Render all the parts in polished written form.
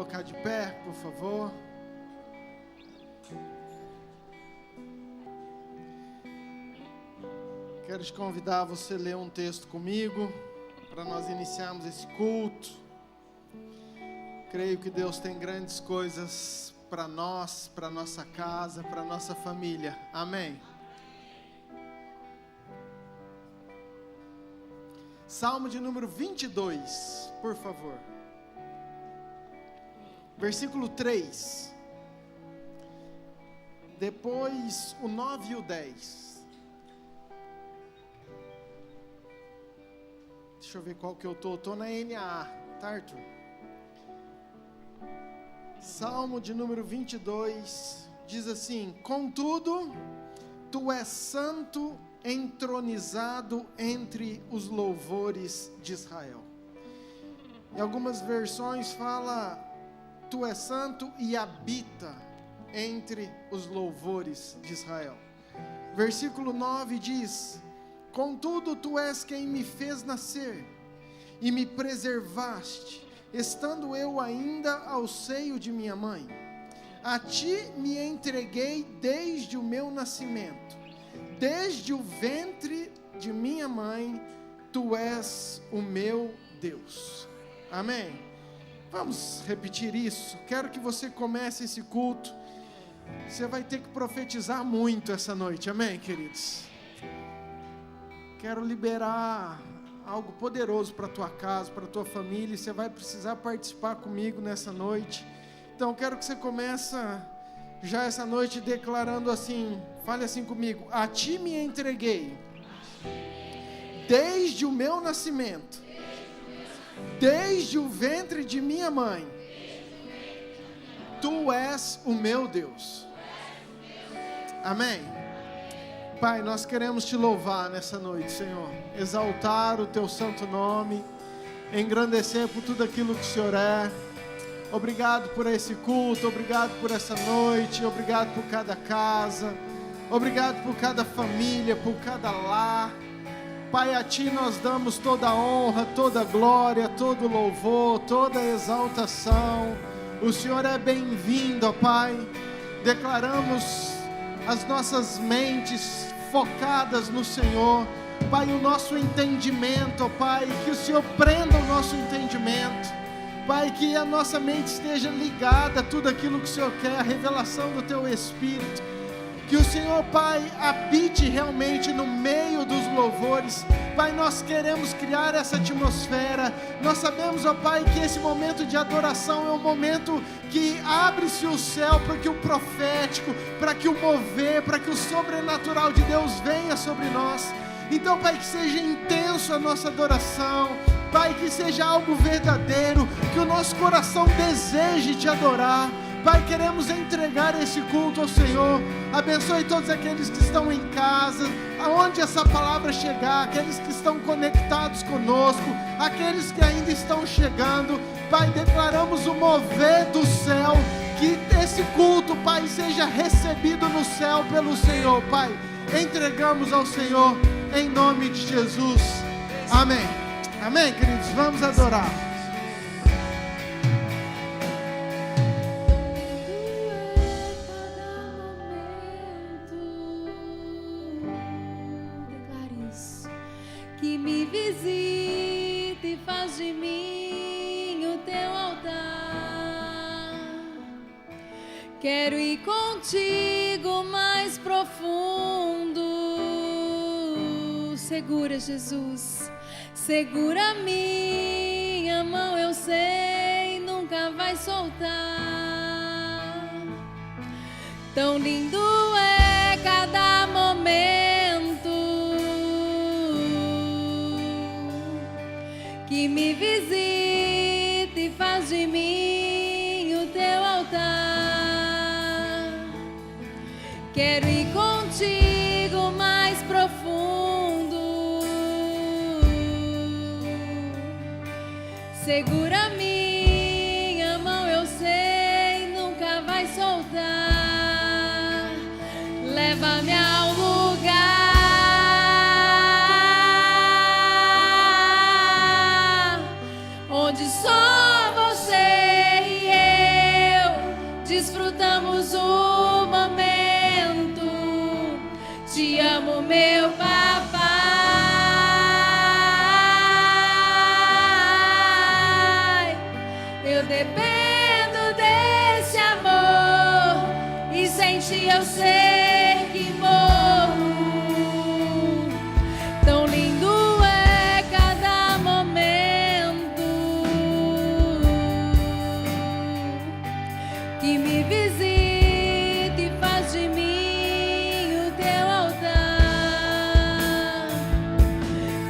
colocar de pé, por favor. Quero te convidar a você ler um texto comigo, para nós iniciarmos esse culto. Creio que Deus tem grandes coisas para nós, para nossa casa, para nossa família. Amém. Salmo de número 22, por favor. Versículo 3. Depois o 9 e o 10. Deixa eu ver qual que eu tô. Tô na NAA, tá, Arthur? Salmo de número 22 diz assim: Contudo, tu és santo, entronizado entre os louvores de Israel. Em algumas versões fala: tu és santo e habita entre os louvores de Israel. Versículo 9 diz: Contudo, tu és quem me fez nascer e me preservaste, estando eu ainda ao seio de minha mãe. A ti me entreguei desde o meu nascimento, desde o ventre de minha mãe, tu és o meu Deus. Amém? Vamos repetir isso. Quero que você comece esse culto. Você vai ter que profetizar muito essa noite, amém, queridos? Quero liberar algo poderoso para a tua casa, para a tua família, e você vai precisar participar comigo nessa noite. Então, quero que você comece já essa noite declarando assim, fale assim comigo: a ti me entreguei, desde o meu nascimento, desde o ventre de minha mãe, tu és o meu Deus. Amém? Pai, nós queremos te louvar nessa noite, Senhor, exaltar o teu santo nome, engrandecer por tudo aquilo que o Senhor é. Obrigado por esse culto, obrigado por essa noite, obrigado por cada casa, obrigado por cada família, por cada lar. Pai, a ti nós damos toda a honra, toda a glória, todo o louvor, toda a exaltação. O Senhor é bem-vindo, ó Pai. Declaramos as nossas mentes focadas no Senhor, Pai, o nosso entendimento, ó Pai, que o Senhor prenda o nosso entendimento, Pai, que a nossa mente esteja ligada a tudo aquilo que o Senhor quer, a revelação do Teu Espírito, que o Senhor, Pai, habite realmente no meio dos louvores. Pai, nós queremos criar essa atmosfera. Nós sabemos, ó Pai, que esse momento de adoração é um momento que abre-se o céu para que o profético, para que o mover, para que o sobrenatural de Deus venha sobre nós. Então, Pai, que seja intenso a nossa adoração, Pai, que seja algo verdadeiro, que o nosso coração deseje te adorar. Pai, queremos entregar esse culto ao Senhor. Abençoe todos aqueles que estão em casa, aonde essa palavra chegar, aqueles que estão conectados conosco, aqueles que ainda estão chegando. Pai, declaramos o mover do céu, que esse culto, Pai, seja recebido no céu pelo Senhor. Pai, entregamos ao Senhor em nome de Jesus. Amém. Amém, queridos, vamos adorar. Que me visita e faz de mim o teu altar. Quero ir contigo mais profundo. Segura, Jesus, segura minha mão, eu sei, nunca vai soltar. Tão lindo é cada momento que me visita e faz de mim o teu altar. Quero ir contigo mais profundo. Segura minha mão, eu sei, nunca vai soltar. Leva-me ao lugar onde só você e eu desfrutamos o momento. Te amo, meu papai. Eu dependo desse amor e sem ti eu sei que morro. Tão lindo é cada momento que me visita e faz de mim o teu altar.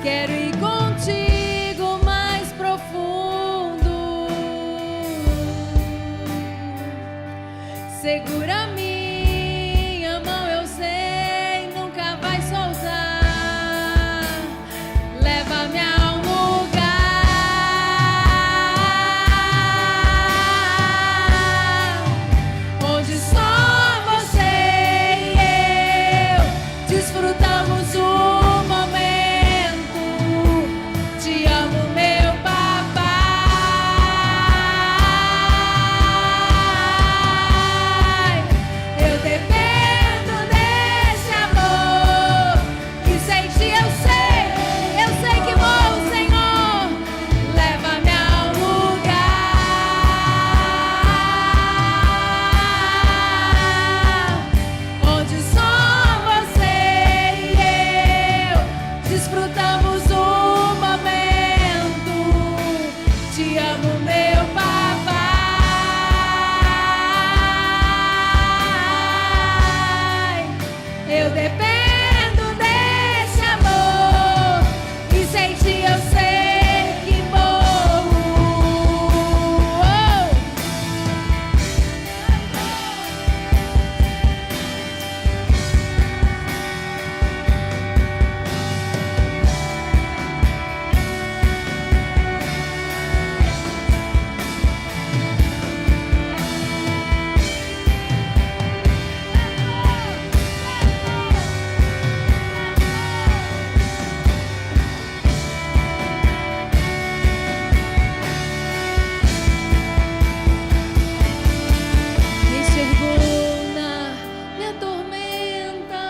Quero ir contigo mais profundo. Segura minha mão, eu sei, nunca vai soltar. Leva-me a um lugar onde só você e eu desfrutamos o momento. Te amo, meu papai. Eu dependo desse amor e sem ti eu sei que vou, Senhor. Leva-me a um lugar onde só você e eu desfrutamos o momento. Te amo, meu papai. Eu dependo desse amor e sem ti eu sei que morro. Me enxergou na minha tormenta.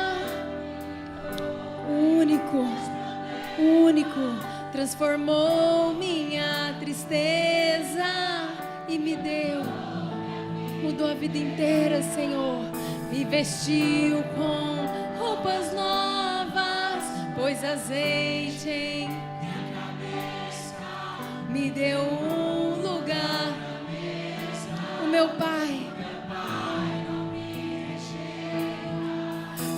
Único, transformou minha tristeza e me mudou a vida inteira, Senhor. Me vestiu com roupas novas, pôs azeite em minha cabeça, me deu um lugar. O meu Pai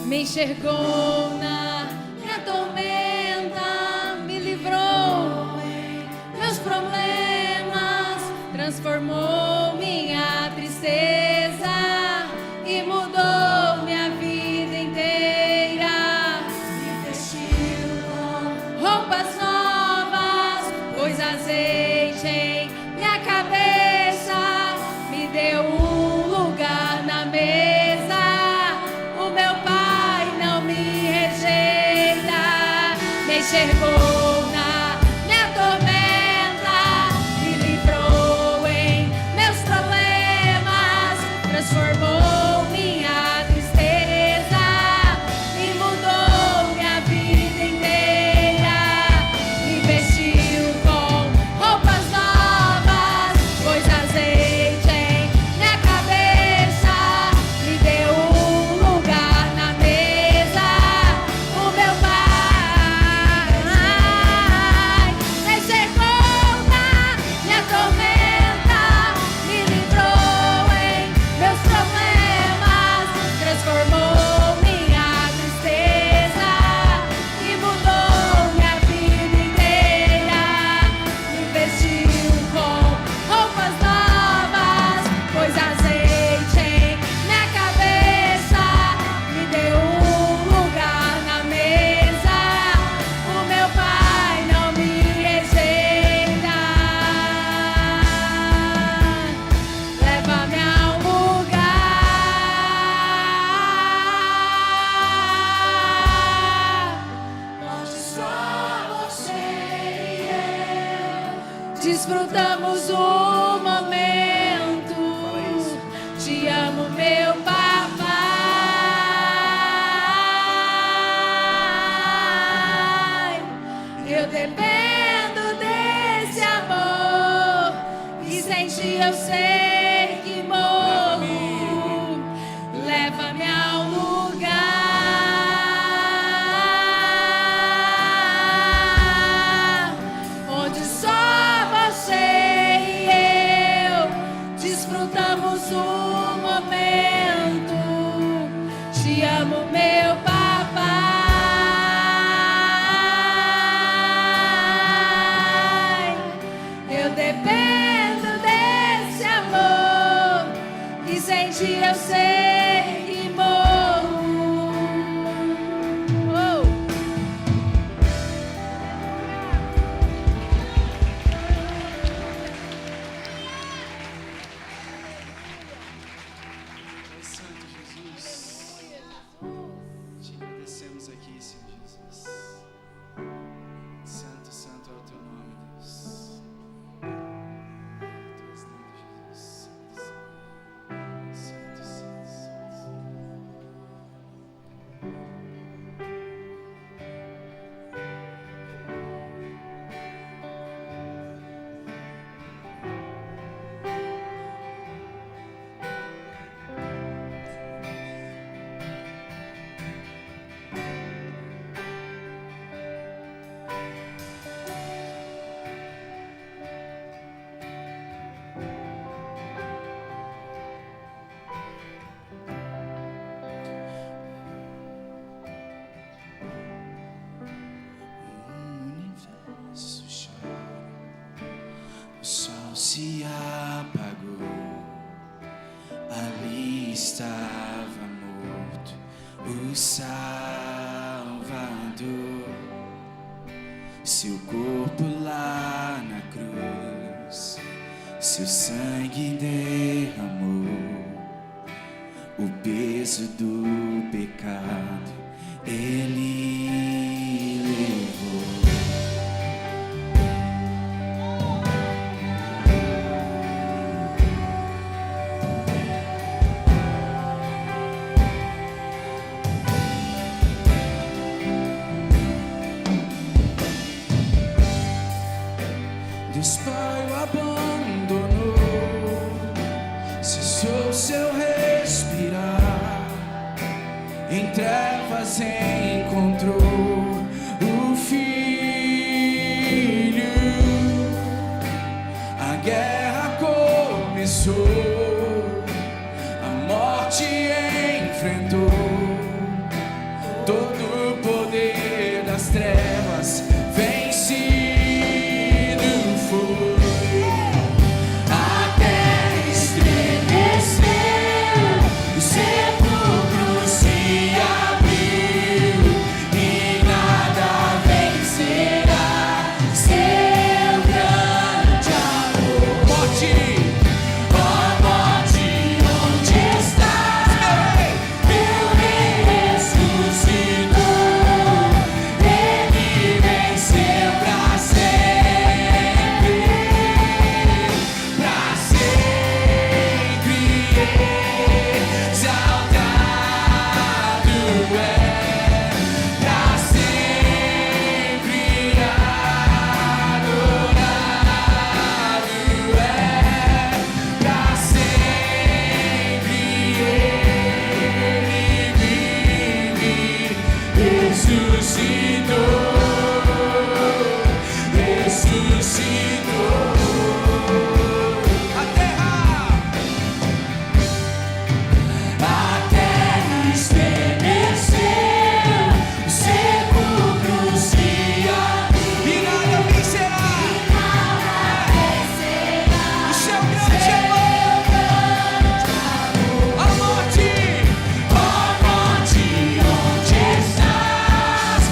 me enxergou na minha tormenta, me livrou em meus problemas, transformou minha tristeza e mudou minha vida inteira. Me vestiu com roupas novas, pôs azeite em minha cabeça, me deu um lugar na mesa. O meu Pai não me rejeita. Me enxergou na minha tormenta, me livrou em meus problemas, transformou minha tristeza e mudou minha vida inteira. Me vestiu com roupas novas, pôs azeite em minha cabeça, me deu um lugar na mesa. O meu Pai me cercou na minha tormenta, me livrou em meus problemas, transformou minha tristeza e mudou minha vida inteira. Me vestiu com roupas novas, pôs azeite em minha cabeça, me deu um lugar na mesa. O meu Pai não me rejeita. Leva-me a um lugar onde só você e eu desfrutamos o momento. Te amo, meu eu sei que morro. Oh. Santo Jesus, te agradecemos aqui, Senhor Jesus. Santo, santo é o teu nome, Deus. Tu és lindo, Jesus. Santo, santo, santo. O sol se apagou, ali estava morto o Salvador. Seu corpo lá na cruz, seu sangue derramou, o peso do pecado ele levou. Deus Pai o abandonou, cessou seu respirar, em trevas encontrou o Filho. A guerra começou, a morte enfrentou, todo o poder das trevas vencido foi. A terra estremeceu, o sepulcro se abriu e nada vencerá seu grande amor. Morte, ó morte, onde estás, meu rei ressuscitou, ele venceu pra sempre exaltado é, pra sempre adorado é, pra sempre ele vive, ressuscitou, ressuscitou. A terra estremeceu, o sepulcro se abriu e nada vencerá o seu grande amor. A morte, onde estás,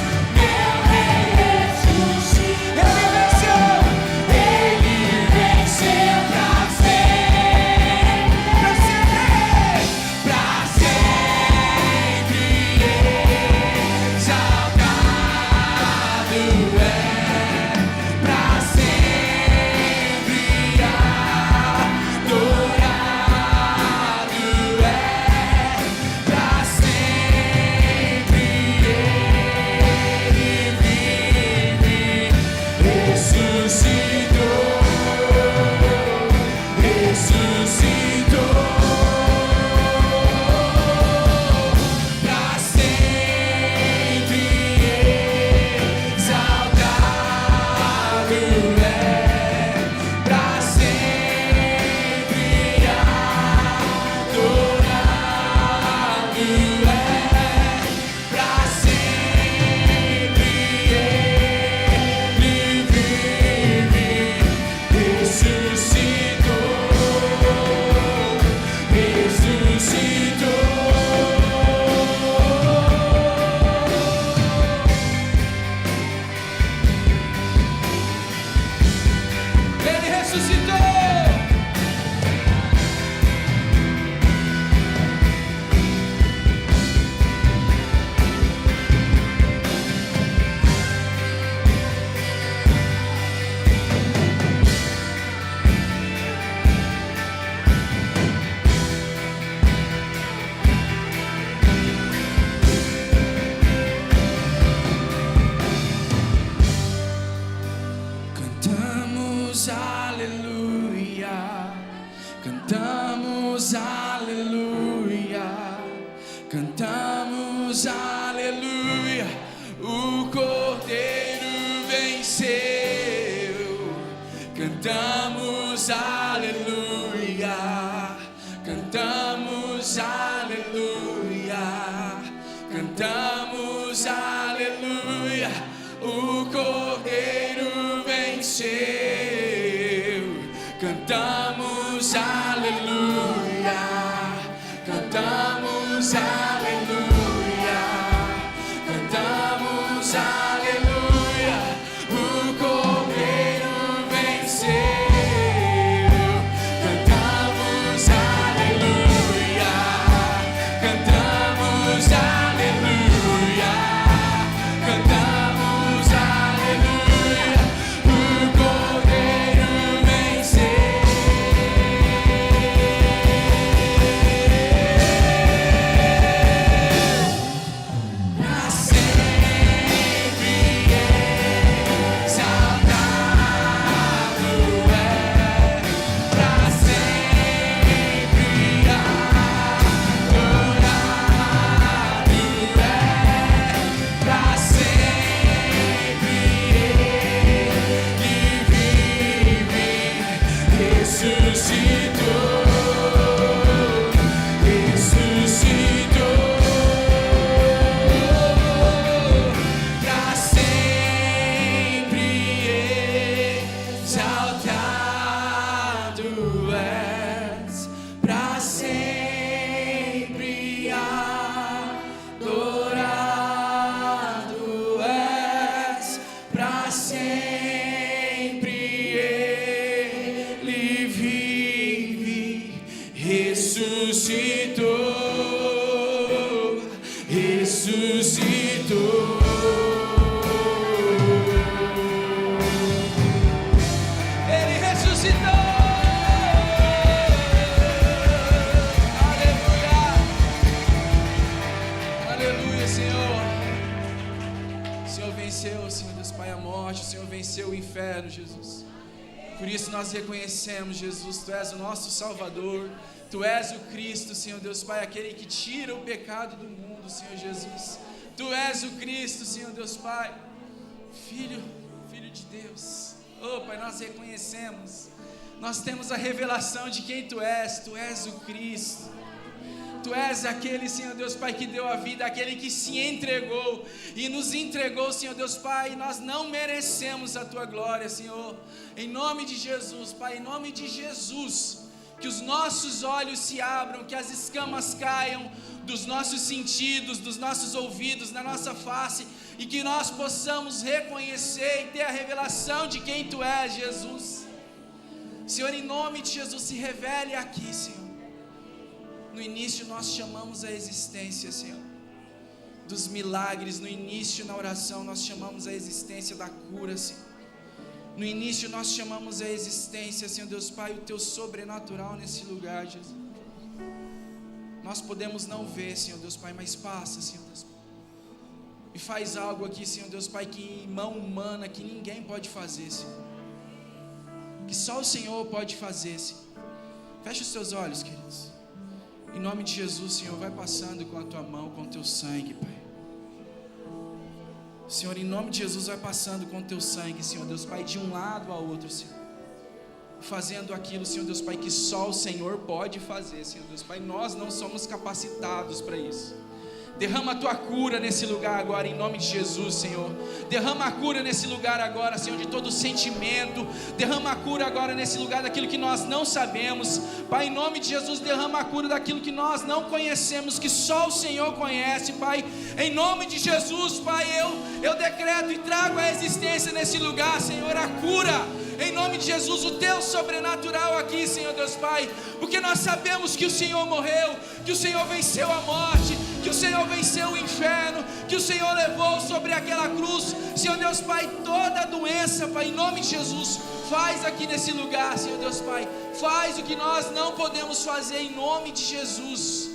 Cantamos aleluia, o Cordeiro venceu. Cantamos aleluia, cantamos aleluia, cantamos aleluia, o Cordeiro venceu. Cantamos aleluia, cantamos aleluia, cantamos aleluia, o Cordeiro venceu. Cantamos aleluia, cantamos aleluia, cantamos aleluia, o Cordeiro venceu. Pra sempre exaltado é, pra sempre adorado é, pra sempre Ele vive, ressuscitou, ressuscitou. Pra sempre exaltado és, pra sempre adorado és, pra sempre Ele vive, ressuscitou, ressuscitou. Ele ressuscitou. Aleluia. Aleluia, Senhor. O Senhor venceu, Senhor Deus Pai, a morte. O Senhor venceu o inferno, Jesus. Por isso nós reconhecemos, Jesus, Tu és o nosso Salvador. Tu és o Cristo, Senhor Deus Pai, aquele que tira o pecado do mundo, Senhor Jesus. Tu és o Cristo, Senhor Deus Pai, Filho de Deus. Oh, Pai, nós reconhecemos. Nós temos a revelação de quem Tu és o Cristo. Tu és aquele, Senhor Deus Pai, que deu a vida, aquele que se entregou e nos entregou, Senhor Deus Pai, e nós não merecemos a Tua glória, Senhor. Em nome de Jesus, Pai, em nome de Jesus, que os nossos olhos se abram, que as escamas caiam dos nossos sentidos, dos nossos ouvidos, na nossa face, e que nós possamos reconhecer e ter a revelação de quem Tu és, Jesus. Senhor, em nome de Jesus, se revele aqui, Senhor. No início nós chamamos a existência, Senhor, dos milagres. No início, na oração, nós chamamos a existência da cura, Senhor. No início nós chamamos a existência, Senhor Deus Pai, o Teu sobrenatural nesse lugar, Jesus. Nós podemos não ver, Senhor Deus Pai, mas passa, Senhor Deus Pai, e faz algo aqui, Senhor Deus Pai, que mão humana, que ninguém pode fazer, Senhor, que só o Senhor pode fazer, Senhor. Feche os Teus olhos, queridos. Em nome de Jesus, Senhor, vai passando com a Tua mão, com o Teu sangue, Pai. Senhor, em nome de Jesus, vai passando com o Teu sangue, Senhor Deus Pai, de um lado ao outro, Senhor, fazendo aquilo, Senhor Deus Pai, que só o Senhor pode fazer, Senhor Deus Pai. Nós não somos capacitados para isso. Derrama a Tua cura nesse lugar agora, em nome de Jesus, Senhor. Derrama a cura nesse lugar agora, Senhor, de todo sentimento. Derrama a cura agora nesse lugar daquilo que nós não sabemos. Pai, em nome de Jesus, derrama a cura daquilo que nós não conhecemos, que só o Senhor conhece, Pai. Em nome de Jesus, Pai, eu decreto e trago a existência nesse lugar, Senhor, a cura. Em nome de Jesus, o Teu sobrenatural aqui, Senhor Deus Pai, porque nós sabemos que o Senhor morreu, que o Senhor venceu a morte, que o Senhor venceu o inferno, que o Senhor levou sobre aquela cruz, Senhor Deus Pai, toda a doença, Pai, em nome de Jesus, faz aqui nesse lugar, Senhor Deus Pai, faz o que nós não podemos fazer, em nome de Jesus,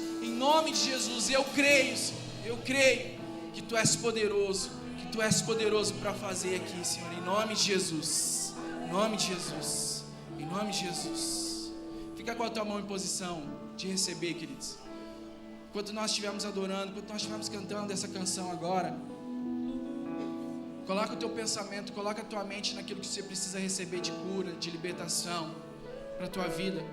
eu creio, Senhor, eu creio que Tu és poderoso, para fazer aqui, Senhor, em nome de Jesus. Em nome de Jesus, em nome de Jesus. Fica com a tua mão em posição de receber, queridos. enquanto nós estivermos adorando, enquanto nós estivermos cantando essa canção agora, coloca o teu pensamento, coloca a tua mente naquilo que você precisa receber de cura, de libertação para a tua vida.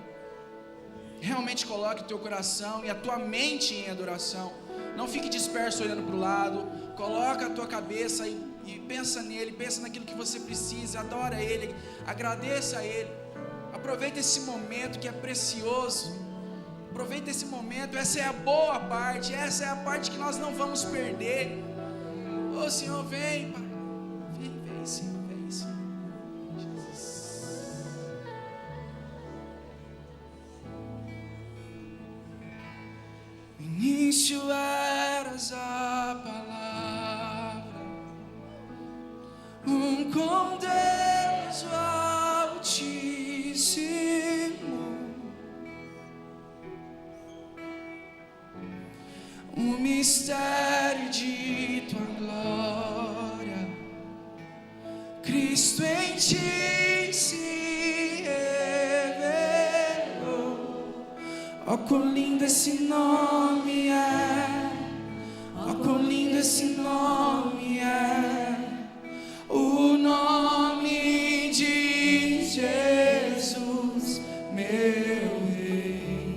Realmente coloque o teu coração e a tua mente em adoração. Não fique disperso olhando para o lado. Coloca a tua cabeça e pensa nele, pensa naquilo que você precisa, adora ele, agradeça a ele. Aproveita esse momento que é precioso. Aproveita esse momento, essa é a boa parte, essa é a parte que nós não vamos perder. Ô Senhor, vem, Pai. Vem, Senhor, vem, Senhor. Jesus. No início eras a palavra, com Deus Altíssimo, o mistério de tua glória, Cristo em ti se revelou. Ó, quão lindo esse nome é, ó, quão lindo esse nome é, o nome de Jesus, meu Rei.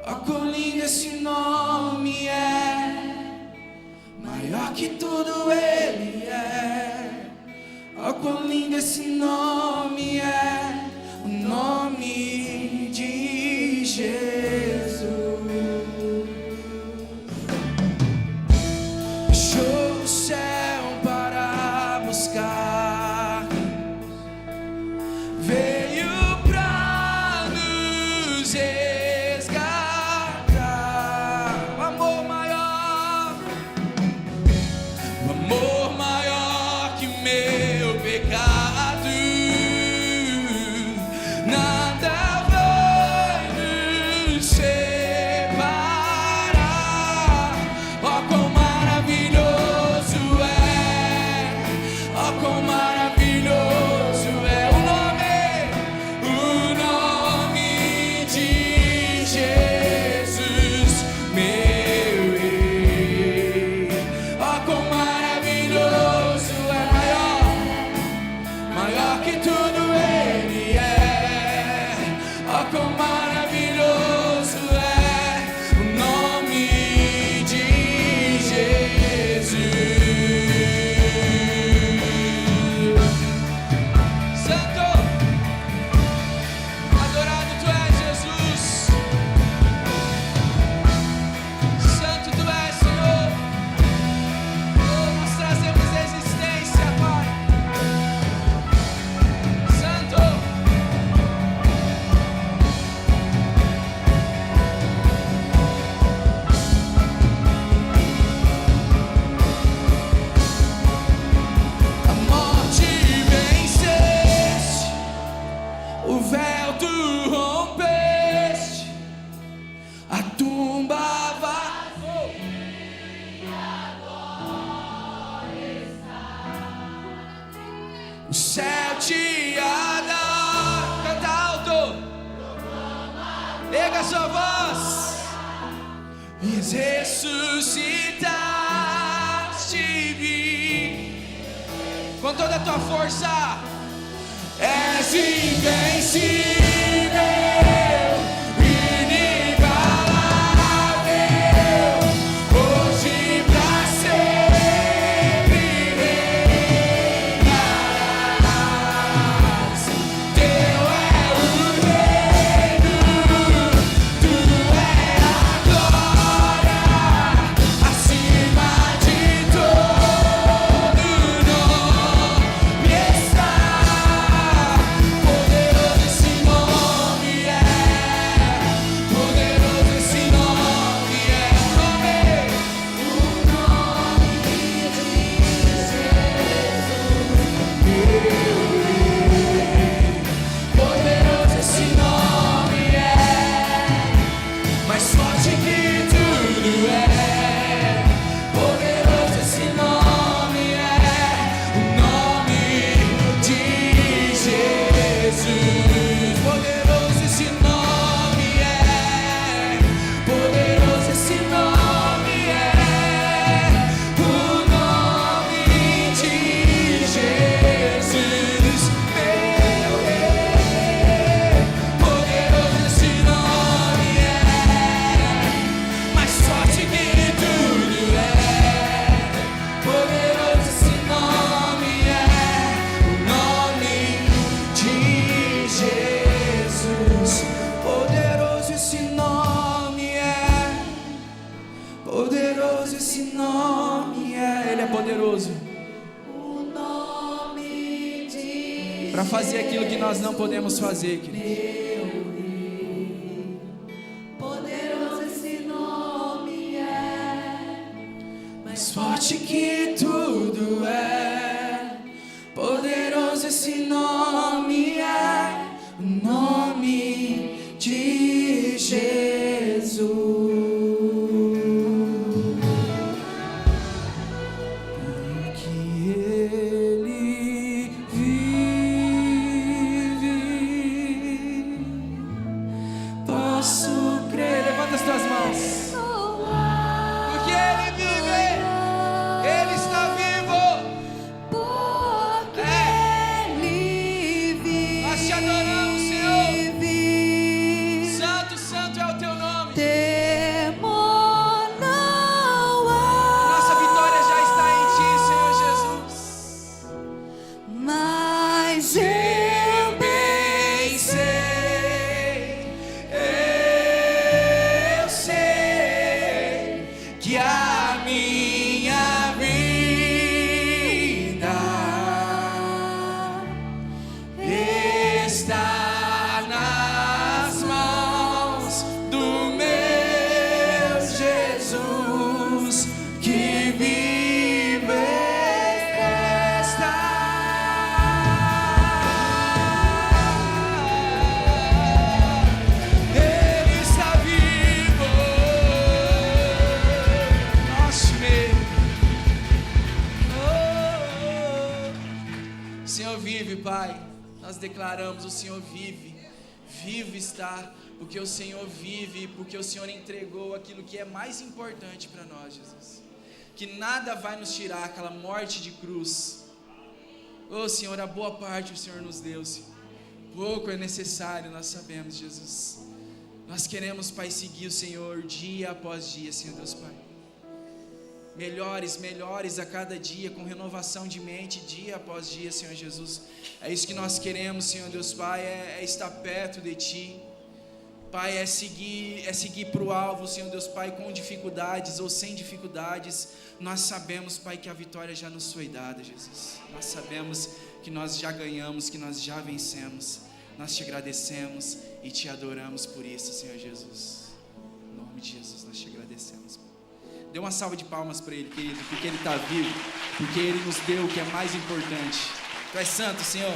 Ó, quão lindo esse nome é, maior que tudo ele é. Ó, quão lindo esse nome é, o nome de Jesus. Deixou o céu para buscar, veio pra nos resgatar. O amor maior que meu pecado, nada vai nos separar. Ó, quão maravilhoso é, ó, quão maravilhoso é o nome de Jesus, meu Rei. Ó, quão maravilhoso é, maior que tudo ele é. Ó, quão maravilhoso é o nome de Jesus. Santo, adorado tu és, Jesus. Santo tu és, Senhor. Oh, nós trazemos existência, Pai. Santo, a morte venceste, o véu tu rompeste, a tumba vazou. O céu te adora. Canta alto, erga sua voz. E ressuscitaste, com toda a tua força. És invencível, inigualável, hoje pra sempre reinarás. Teu é o reino, tu é a glória, acima de todo nome está. Poderoso esse nome. Poderoso esse nome é. Ele é poderoso para fazer aquilo que nós não podemos fazer, querido. Poderoso esse nome é. Mais forte que tudo é. Poderoso esse nome é. O nome de Jesus. Declaramos: o Senhor vive, vivo está, porque o Senhor vive, porque o Senhor entregou aquilo que é mais importante para nós, Jesus, que nada vai nos tirar aquela morte de cruz. Oh Senhor, a boa parte o Senhor nos deu, Senhor. Pouco é necessário, nós sabemos, Jesus. Nós queremos, Pai, seguir o Senhor dia após dia, Senhor Deus Pai. Melhores a cada dia, com renovação de mente, dia após dia, Senhor Jesus. É isso que nós queremos, Senhor Deus Pai, é estar perto de Ti. Pai, é seguir para o alvo, Senhor Deus Pai, com dificuldades ou sem dificuldades. Nós sabemos, Pai, que a vitória já nos foi dada, Jesus. Nós sabemos que nós já ganhamos, que nós já vencemos. Nós te agradecemos e te adoramos por isso, Senhor Jesus. Em nome de Jesus, nós te agradecemos. Dê uma salva de palmas para Ele, querido, porque Ele está vivo, porque Ele nos deu o que é mais importante. Tu és santo, Senhor.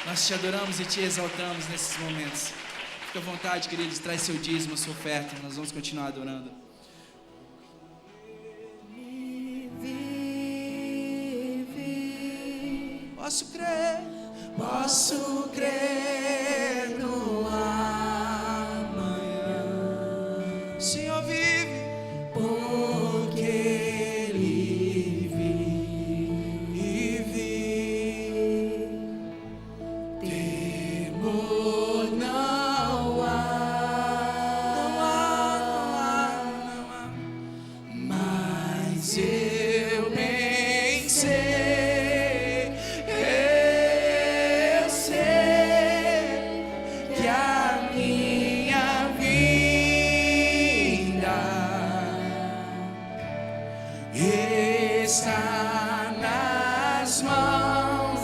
Nós te adoramos e te exaltamos nesses momentos. Fica à vontade, queridos, traz seu dízimo, a sua oferta. Nós vamos continuar adorando. Posso crer no amanhã. O Senhor vive, porque Ele vive. Temor não há, mas eu bem sei. Está nas mãos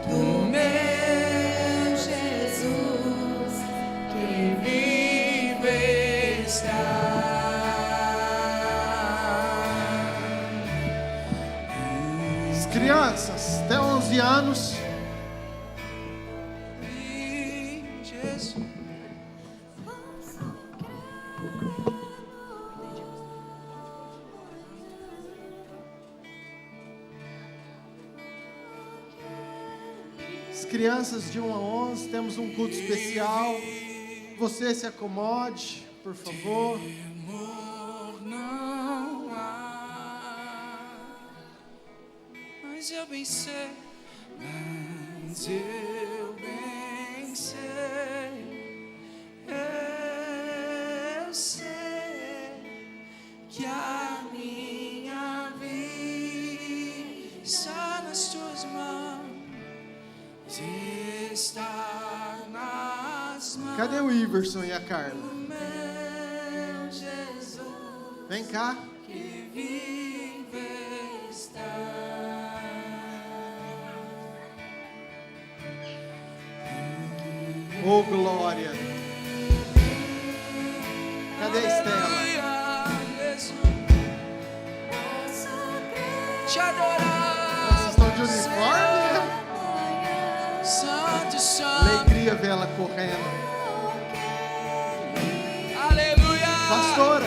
do meu Jesus, que vive está. As crianças até 11 anos. Jesus. Crianças de 1 a 11, temos um culto especial. Você se acomode, por favor. Temor não há, mas eu bem sei, eu sei que a minha vida está nas tuas mãos. Está nas mãos. Cadê o Iverson e a Carla? Vem cá. que vive está. Oh, glória. Cadê a Estela? Te adorar. Vocês estão de uniforme? Santo, santo. Alegria ver ela correndo. Aleluia. Pastora.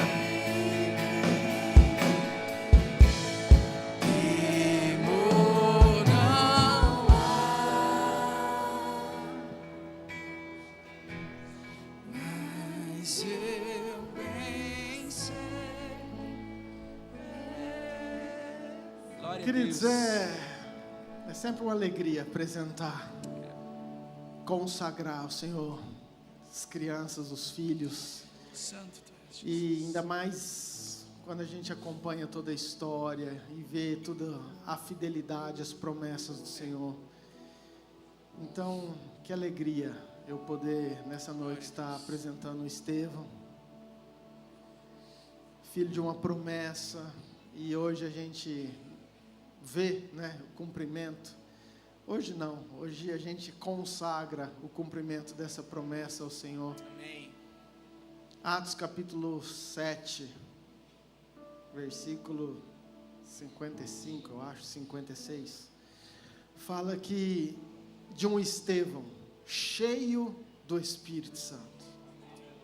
Temor não há, mas eu bem sei. Glória a Queridos, Deus. é sempre uma alegria apresentar, consagrar ao Senhor as crianças, os filhos. Santo Deus. E ainda mais quando a gente acompanha toda a história e vê toda a fidelidade, as promessas do Senhor. Então, que alegria eu poder nessa noite estar apresentando o Estevão, filho de uma promessa, e hoje a gente vê, né, o cumprimento. Hoje não, hoje a gente consagra o cumprimento dessa promessa ao Senhor. Amém. Atos capítulo 7, versículo 55, eu acho, 56, fala que de um Estevão cheio do Espírito Santo.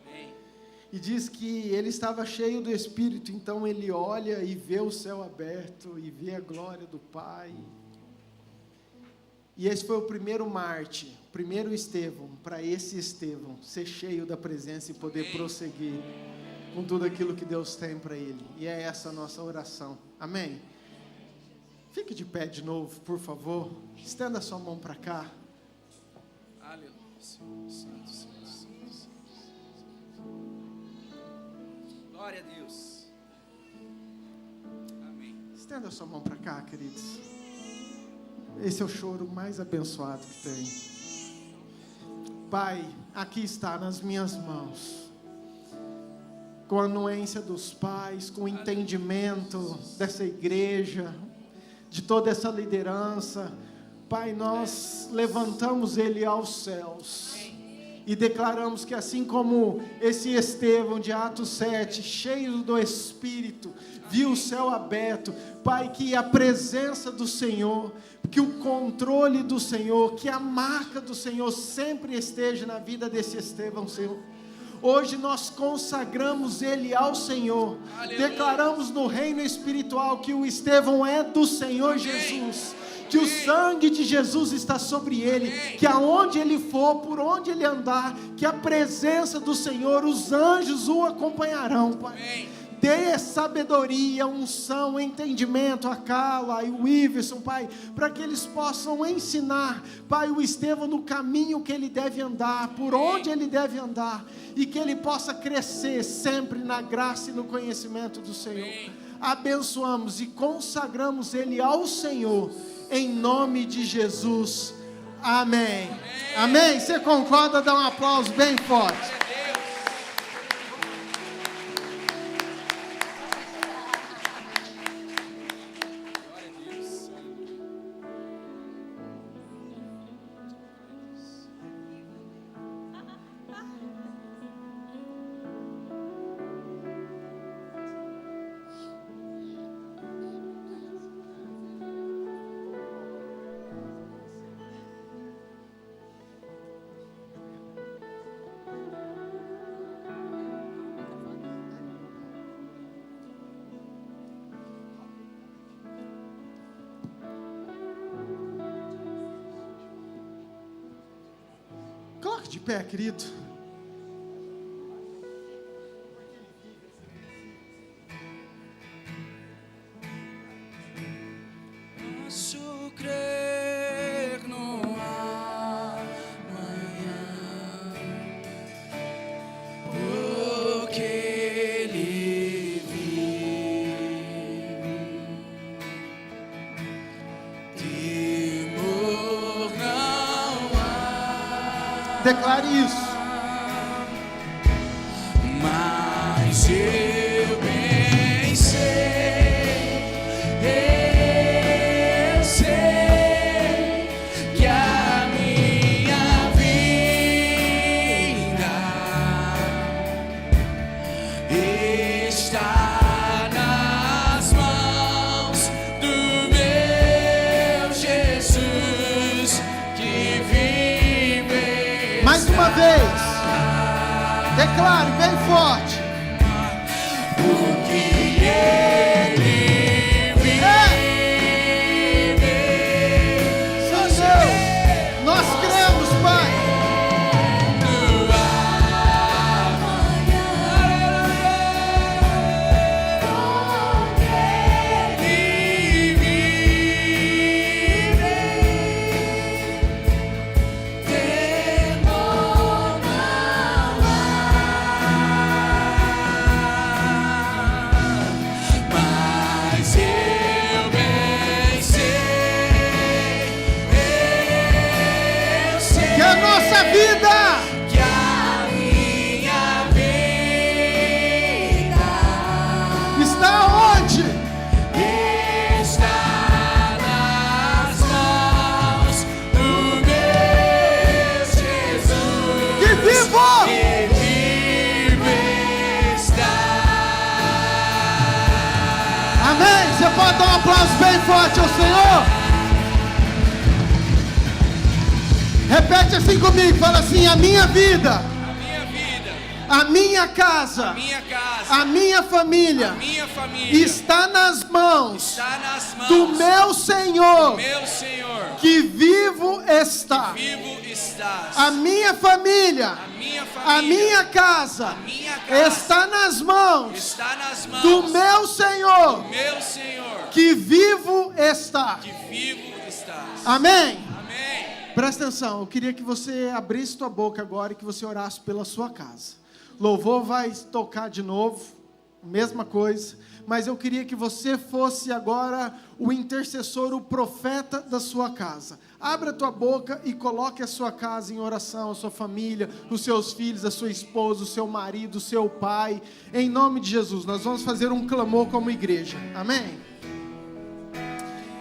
Amém. E diz que ele estava cheio do Espírito, então ele olha e vê o céu aberto e vê a glória do Pai. E esse foi o primeiro Marte, o primeiro Estevão, para esse Estevão ser cheio da presença e poder prosseguir com tudo aquilo que Deus tem para ele. E é essa a nossa oração. Amém? Fique de pé de novo, por favor. Estenda a sua mão para cá. Aleluia. Santo, santo, santo, santo. Glória a Deus. Amém. Estenda a sua mão para cá, queridos. Esse é o choro mais abençoado que tem. Pai, aqui está nas minhas mãos, com a anuência dos pais, com o entendimento dessa igreja, de toda essa liderança. Pai, nós levantamos ele aos céus e declaramos que assim como esse Estevão de Atos 7, cheio do Espírito, viu o céu aberto, Pai, que a presença do Senhor, que o controle do Senhor, que a marca do Senhor sempre esteja na vida desse Estevão, Senhor. Hoje nós consagramos ele ao Senhor. Aleluia. Declaramos no reino espiritual que o Estevão é do Senhor Jesus, que o sangue de Jesus está sobre ele, que aonde ele for, por onde ele andar, que a presença do Senhor, os anjos o acompanharão, Pai. Dê sabedoria, unção, entendimento a Carla e o Iverson, Pai, para que eles possam ensinar, Pai, o Estevão no caminho que ele deve andar, por onde ele deve andar, e que ele possa crescer sempre na graça e no conhecimento do Senhor. Abençoamos e consagramos ele ao Senhor, em nome de Jesus. Amém. Amém. Você concorda? Dá um aplauso bem forte. Coloque de pé, querido. Posso crer no amanhã, porque Ele vive. Temor não há. Declare isso. Mas eu bem sei. vez. Declare bem forte. Porque Ele nós cremos, Pai. Pode dar um aplauso bem forte ao Senhor. Repete assim comigo, fala assim: a minha vida, a minha casa, a minha família está nas mãos do meu Senhor, que vivo está. A minha família, a minha casa está nas mãos do meu Senhor, que vivo está. Amém? Presta atenção, eu queria que você abrisse tua boca agora e que você orasse pela sua casa. Louvor vai tocar de novo, mesma coisa, mas eu queria que você fosse agora o intercessor, o profeta da sua casa. Abra a tua boca e coloque a sua casa em oração, a sua família, os seus filhos, a sua esposa, o seu marido, o seu pai. Em nome de Jesus, nós vamos fazer um clamor como igreja. Amém?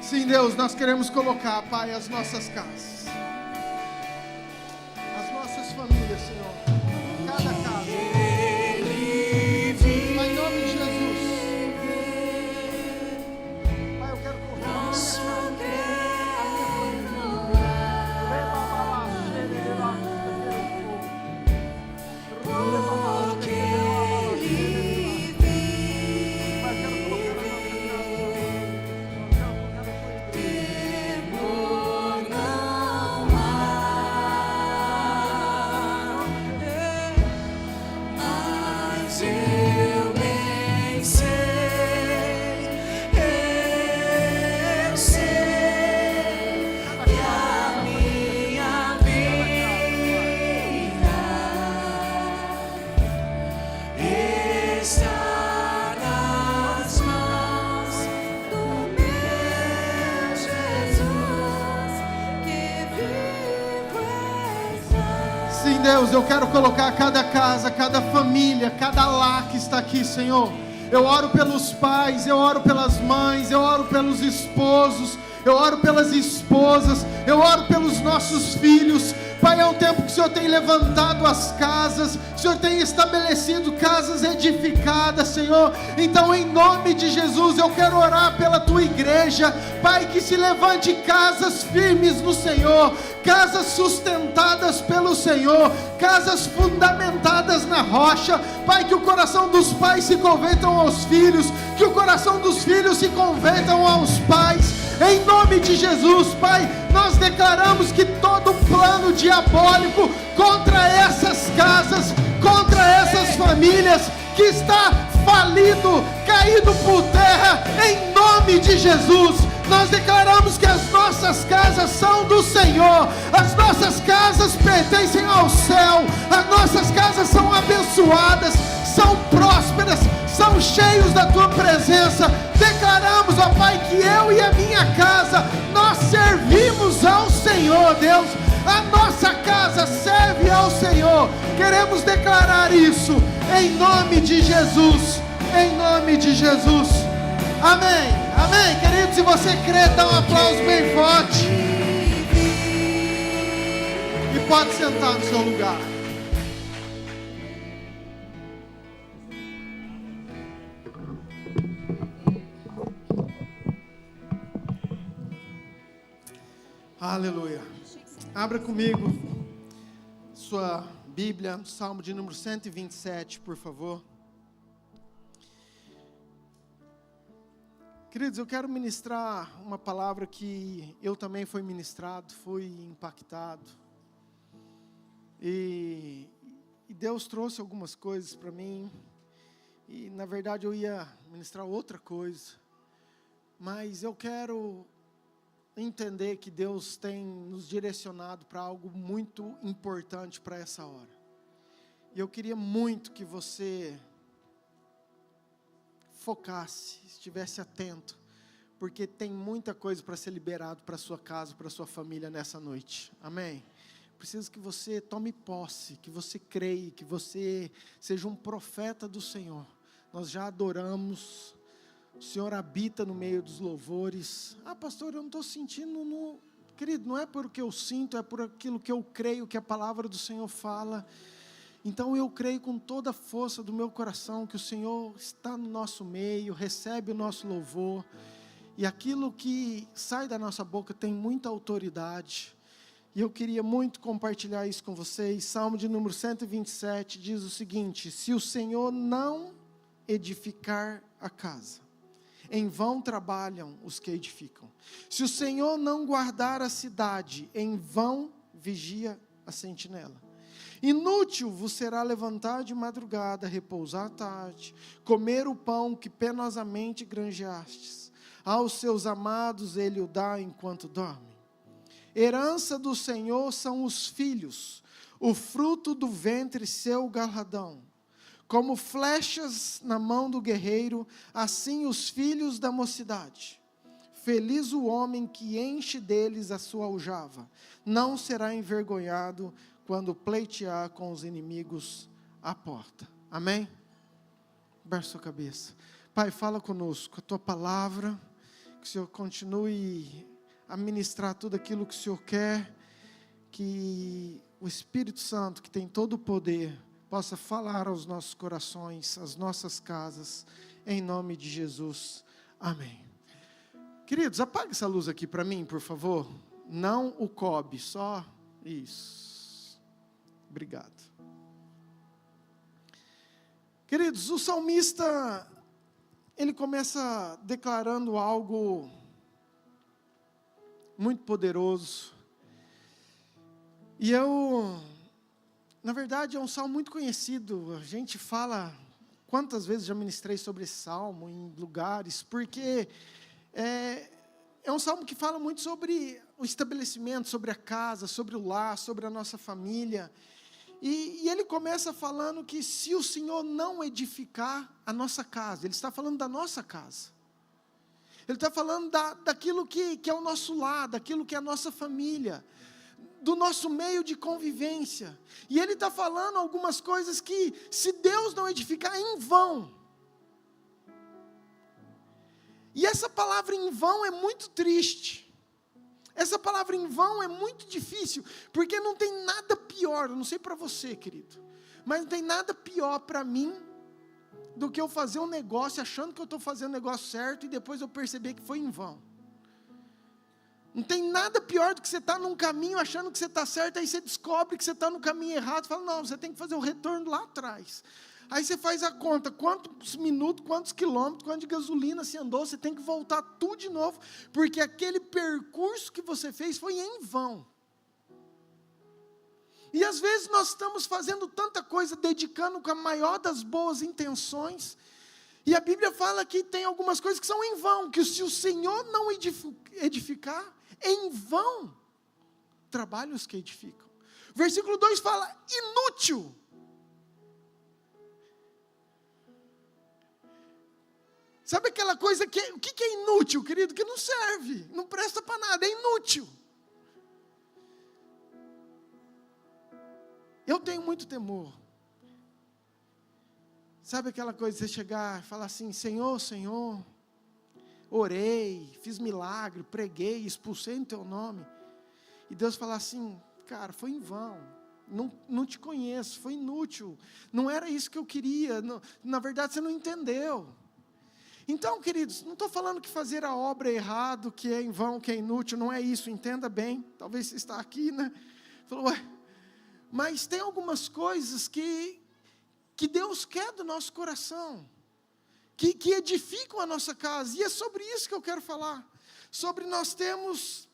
Sim, Deus, nós queremos colocar, Pai, as nossas casas, as nossas famílias, Senhor, cada casa. Pai, em nome de Jesus. Pai, eu quero colocar a minha casa, a minha Deus, eu quero colocar cada casa, cada família, cada lar que está aqui, Senhor. Eu oro pelos pais, eu oro pelas mães, eu oro pelos esposos, eu oro pelas esposas, eu oro pelos nossos filhos. Pai, é um tempo que o Senhor tem levantado as casas, o Senhor tem estabelecido casas edificadas, Senhor. Então, em nome de Jesus, eu quero orar pela Tua igreja, Pai, que se levante casas firmes no Senhor, casas sustentadas pelo Senhor, casas fundamentadas na rocha. Pai, que o coração dos pais se convertam aos filhos, que o coração dos filhos se convertam aos pais. Em nome de Jesus, Pai, nós declaramos que todo plano diabólico contra essas casas, contra essas famílias que está falido, caído por terra, em nome de Jesus, nós declaramos que as nossas casas são do Senhor, as nossas casas pertencem ao céu, as nossas casas são abençoadas, são prósperas, são cheios da Tua presença. Declaramos, ó Pai, que eu e a minha casa, nós servimos ao Senhor, Deus. A nossa casa serve ao Senhor. Queremos declarar isso em nome de Jesus. Em nome de Jesus. Amém. Amém. Querido, se você crê, dá um aplauso bem forte. E pode sentar no seu lugar. Aleluia. Abra comigo sua Bíblia, Salmo de número 127, por favor. Queridos, eu quero ministrar uma palavra que eu também fui ministrado, fui impactado. E Deus trouxe algumas coisas para mim. E na verdade eu ia ministrar outra coisa. Mas eu quero entender que Deus tem nos direcionado para algo muito importante para essa hora. E eu queria muito que você focasse, estivesse atento, porque tem muita coisa para ser liberado para a sua casa, para a sua família nessa noite. Amém? Preciso que você tome posse, que você creia, que você seja um profeta do Senhor. Nós já adoramos, o Senhor habita no meio dos louvores. Ah, pastor, eu não estou sentindo, querido, não é por o que eu sinto, é por aquilo que eu creio que a palavra do Senhor fala. Então eu creio com toda a força do meu coração que o Senhor está no nosso meio, recebe o nosso louvor, e aquilo que sai da nossa boca tem muita autoridade, e eu queria muito compartilhar isso com vocês. Salmo de número 127 diz o seguinte: se o Senhor não edificar a casa, em vão trabalham os que edificam. Se o Senhor não guardar a cidade, em vão vigia a sentinela. Inútil vos será levantar de madrugada, repousar à tarde, comer o pão que penosamente granjeastes. Aos seus amados ele o dá enquanto dormem. Herança do Senhor são os filhos, o fruto do ventre seu galardão. Como flechas na mão do guerreiro, assim os filhos da mocidade. Feliz o homem que enche deles a sua aljava, não será envergonhado quando pleitear com os inimigos à porta. Amém? Baixe sua cabeça. Pai, fala conosco a tua palavra, que o Senhor continue a ministrar tudo aquilo que o Senhor quer, que o Espírito Santo, que tem todo o poder, possa falar aos nossos corações, às nossas casas, em nome de Jesus. Amém. Queridos, apague essa luz aqui para mim, por favor. Não o cobre, só isso. Obrigado. Queridos, o salmista, ele começa declarando algo muito poderoso. E na verdade, é um salmo muito conhecido. A gente fala, quantas vezes já ministrei sobre esse salmo em lugares, porque é um salmo que fala muito sobre o estabelecimento, sobre a casa, sobre o lar, sobre a nossa família. E ele começa falando que se o Senhor não edificar a nossa casa, ele está falando da nossa casa. Ele está falando daquilo que é o nosso lar, daquilo que é a nossa família, do nosso meio de convivência. E ele está falando algumas coisas que, se Deus não edificar, é em vão. E essa palavra em vão é muito triste. Essa palavra em vão é muito difícil, porque não tem nada pior, eu não sei para você, querido, mas não tem nada pior para mim do que eu fazer um negócio achando que eu estou fazendo o negócio certo e depois eu perceber que foi em vão. Não tem nada pior do que você estar num caminho achando que você está certo, aí você descobre que você está no caminho errado, fala, não, você tem que fazer o retorno lá atrás. Aí você faz a conta, quantos minutos, quantos quilômetros, quanto de gasolina você andou, você tem que voltar tudo de novo, porque aquele percurso que você fez foi em vão. E às vezes nós estamos fazendo tanta coisa, dedicando com a maior das boas intenções, e a Bíblia fala que tem algumas coisas que são em vão, que se o Senhor não edificar, em vão trabalham os que edificam. Versículo 2 fala, inútil. Sabe aquela coisa que, o que é inútil, querido? Que não serve, não presta para nada, é inútil. Eu tenho muito temor. Sabe aquela coisa de você chegar e falar assim, Senhor, Senhor, orei, fiz milagre, preguei, expulsei no teu nome. E Deus falar assim, cara, foi em vão. Não te conheço, foi inútil. Não era isso que eu queria, na verdade você não entendeu. Então, queridos, não estou falando que fazer a obra é errado, que é em vão, que é inútil, não é isso, entenda bem. Talvez você está aqui, né? Falou, ué, Mas tem algumas coisas que Deus quer do nosso coração, que edificam a nossa casa, e é sobre isso que eu quero falar, sobre nós termos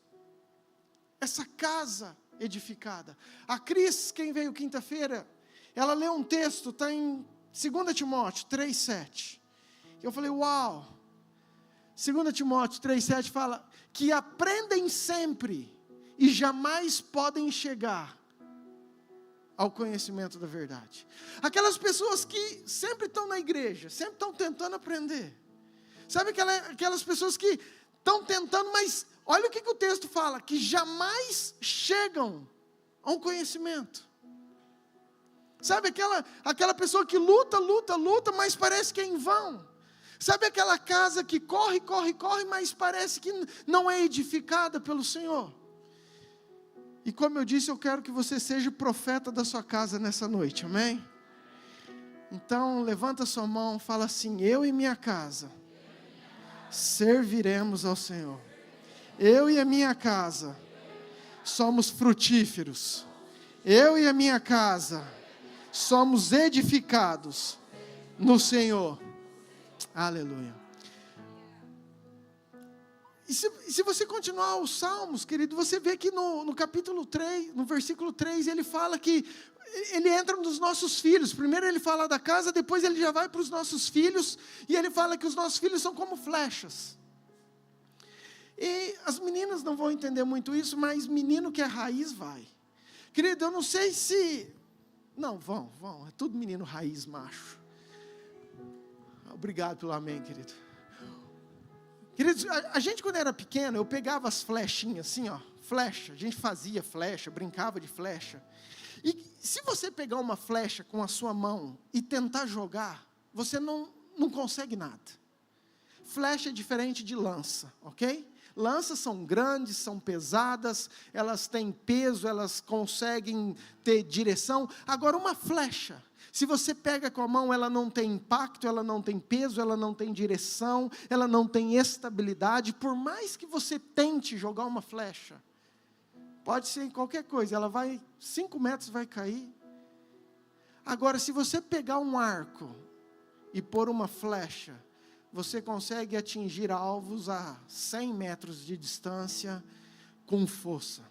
essa casa edificada. A Cris, quem veio quinta-feira, ela leu um texto, está em 2 Timóteo 3,7, eu falei, uau, 2 Timóteo 3,7 fala, que aprendem sempre, e jamais podem chegar ao conhecimento da verdade. Aquelas pessoas que sempre estão na igreja, sempre estão tentando aprender. Sabe aquelas pessoas que estão tentando, mas olha o que o texto fala, que jamais chegam a um conhecimento. Sabe aquela pessoa que luta, mas parece que é em vão. Sabe aquela casa que corre, mas parece que não é edificada pelo Senhor. E como eu disse, eu quero que você seja o profeta da sua casa nessa noite, amém? Então, levanta sua mão, fala assim, eu e minha casa serviremos ao Senhor. Eu e a minha casa somos frutíferos. Eu e a minha casa somos edificados no Senhor. Aleluia. E se você continuar os Salmos, querido, você vê que no capítulo 3, no versículo 3, ele fala que ele entra nos nossos filhos. Primeiro ele fala da casa, depois ele já vai para os nossos filhos, e ele fala que os nossos filhos são como flechas. E as meninas não vão entender muito isso, mas menino que é raiz vai. Querido, eu não sei se... Não, vão, é tudo menino raiz, macho. Obrigado pelo amém, querido. Queridos, a gente quando era pequeno, eu pegava as flechinhas assim, ó, flecha, a gente fazia flecha, brincava de flecha. E se você pegar uma flecha com a sua mão e tentar jogar, você não consegue nada. Flecha é diferente de lança, ok? Lanças são grandes, são pesadas, elas têm peso, elas conseguem ter direção. Agora uma flecha, se você pega com a mão, ela não tem impacto, ela não tem peso, ela não tem direção, ela não tem estabilidade. Por mais que você tente jogar uma flecha, pode ser em qualquer coisa, ela vai, 5 metros vai cair. Agora, se você pegar um arco e pôr uma flecha, você consegue atingir alvos a 100 metros de distância com força.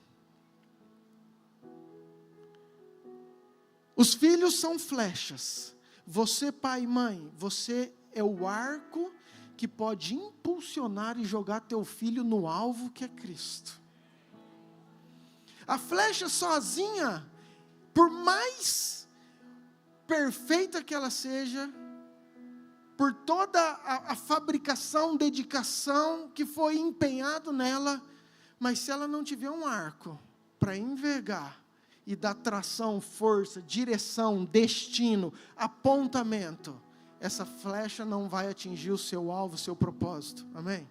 Os filhos são flechas. Você, pai e mãe, você é o arco que pode impulsionar e jogar teu filho no alvo que é Cristo. A flecha sozinha, por mais perfeita que ela seja, por toda a fabricação, dedicação que foi empenhado nela, mas se ela não tiver um arco para envergar e dar tração, força, direção, destino, apontamento, essa flecha não vai atingir o seu alvo, o seu propósito, amém?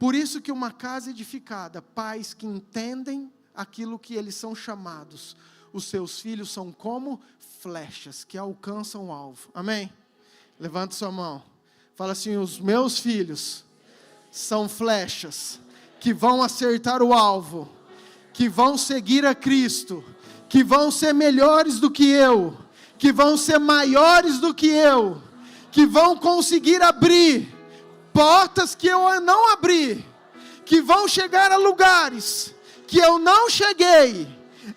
Por isso que uma casa edificada, pais que entendem aquilo que eles são chamados, os seus filhos são como flechas que alcançam o alvo, amém? Levanta sua mão, fala assim, os meus filhos são flechas que vão acertar o alvo, que vão seguir a Cristo, que vão ser melhores do que eu, que vão ser maiores do que eu, que vão conseguir abrir portas que eu não abri, que vão chegar a lugares que eu não cheguei.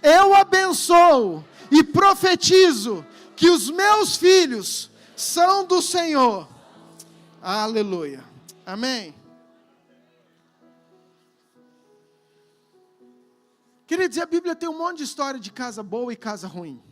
Eu abençoo e profetizo que os meus filhos são do Senhor. Aleluia. Amém. Queridos, a Bíblia tem um monte de história de casa boa e casa ruim.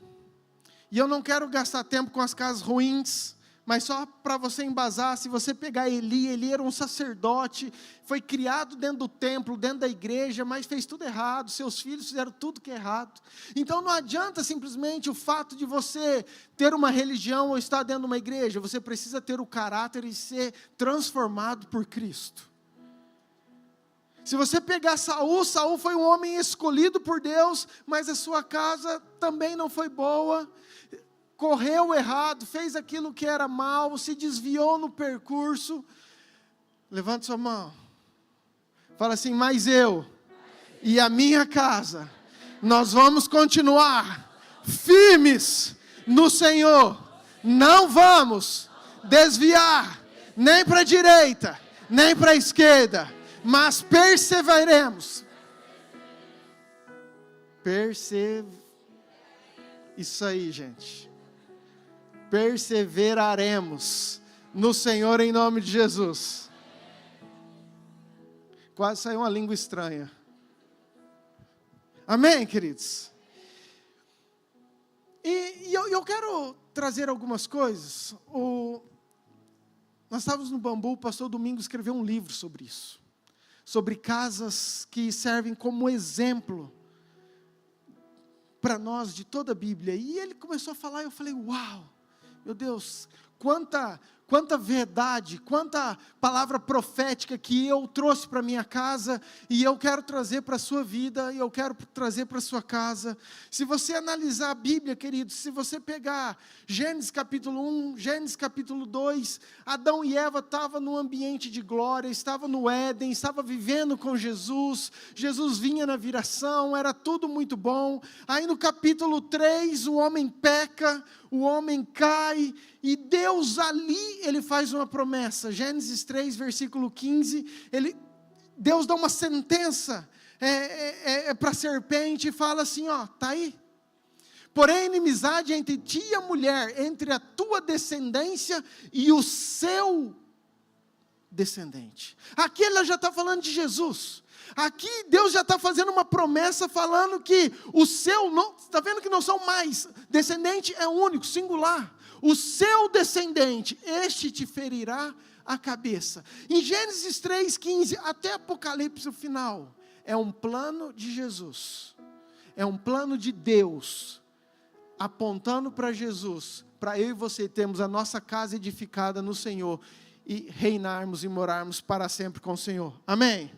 E eu não quero gastar tempo com as casas ruins, mas só para você embasar, se você pegar Eli era um sacerdote, foi criado dentro do templo, dentro da igreja, mas fez tudo errado, seus filhos fizeram tudo que é errado. Então não adianta simplesmente o fato de você ter uma religião ou estar dentro de uma igreja, você precisa ter o caráter e ser transformado por Cristo. Se você pegar Saul foi um homem escolhido por Deus, mas a sua casa também não foi boa, correu errado, fez aquilo que era mal, se desviou no percurso. Levante sua mão, fala assim, mas eu e a minha casa, nós vamos continuar firmes no Senhor. Não vamos desviar nem para a direita, nem para a esquerda, mas perseveremos. Isso aí, gente. Perseveraremos no Senhor em nome de Jesus. Quase saiu uma língua estranha. Amém, queridos? E eu quero trazer algumas coisas. Nós estávamos no Bambu, o pastor Domingos escreveu um livro sobre isso. Sobre casas que servem como exemplo para nós de toda a Bíblia. E ele começou a falar e eu falei, uau, meu Deus, quanta verdade, quanta palavra profética que eu trouxe para minha casa e eu quero trazer para a sua vida e eu quero trazer para a sua casa. Se você analisar a Bíblia, querido, se você pegar Gênesis capítulo 1, Gênesis capítulo 2, Adão e Eva estavam num ambiente de glória, estavam no Éden, estavam vivendo com Jesus, Jesus vinha na viração, era tudo muito bom. Aí no capítulo 3 o homem peca, o homem cai, e Deus ali, ele faz uma promessa. Gênesis 3, versículo 15, Deus dá uma sentença para a serpente e fala assim, está aí. Porém, inimizade entre ti e a mulher, entre a tua descendência e o seu descendente. Aqui ele já está falando de Jesus. Aqui Deus já está fazendo uma promessa falando que o seu, está vendo que não são mais, descendente é único, singular. O seu descendente, este te ferirá a cabeça. Em Gênesis 3,15 até Apocalipse o final, é um plano de Jesus. É um plano de Deus, apontando para Jesus, para eu e você termos a nossa casa edificada no Senhor e reinarmos e morarmos para sempre com o Senhor. Amém?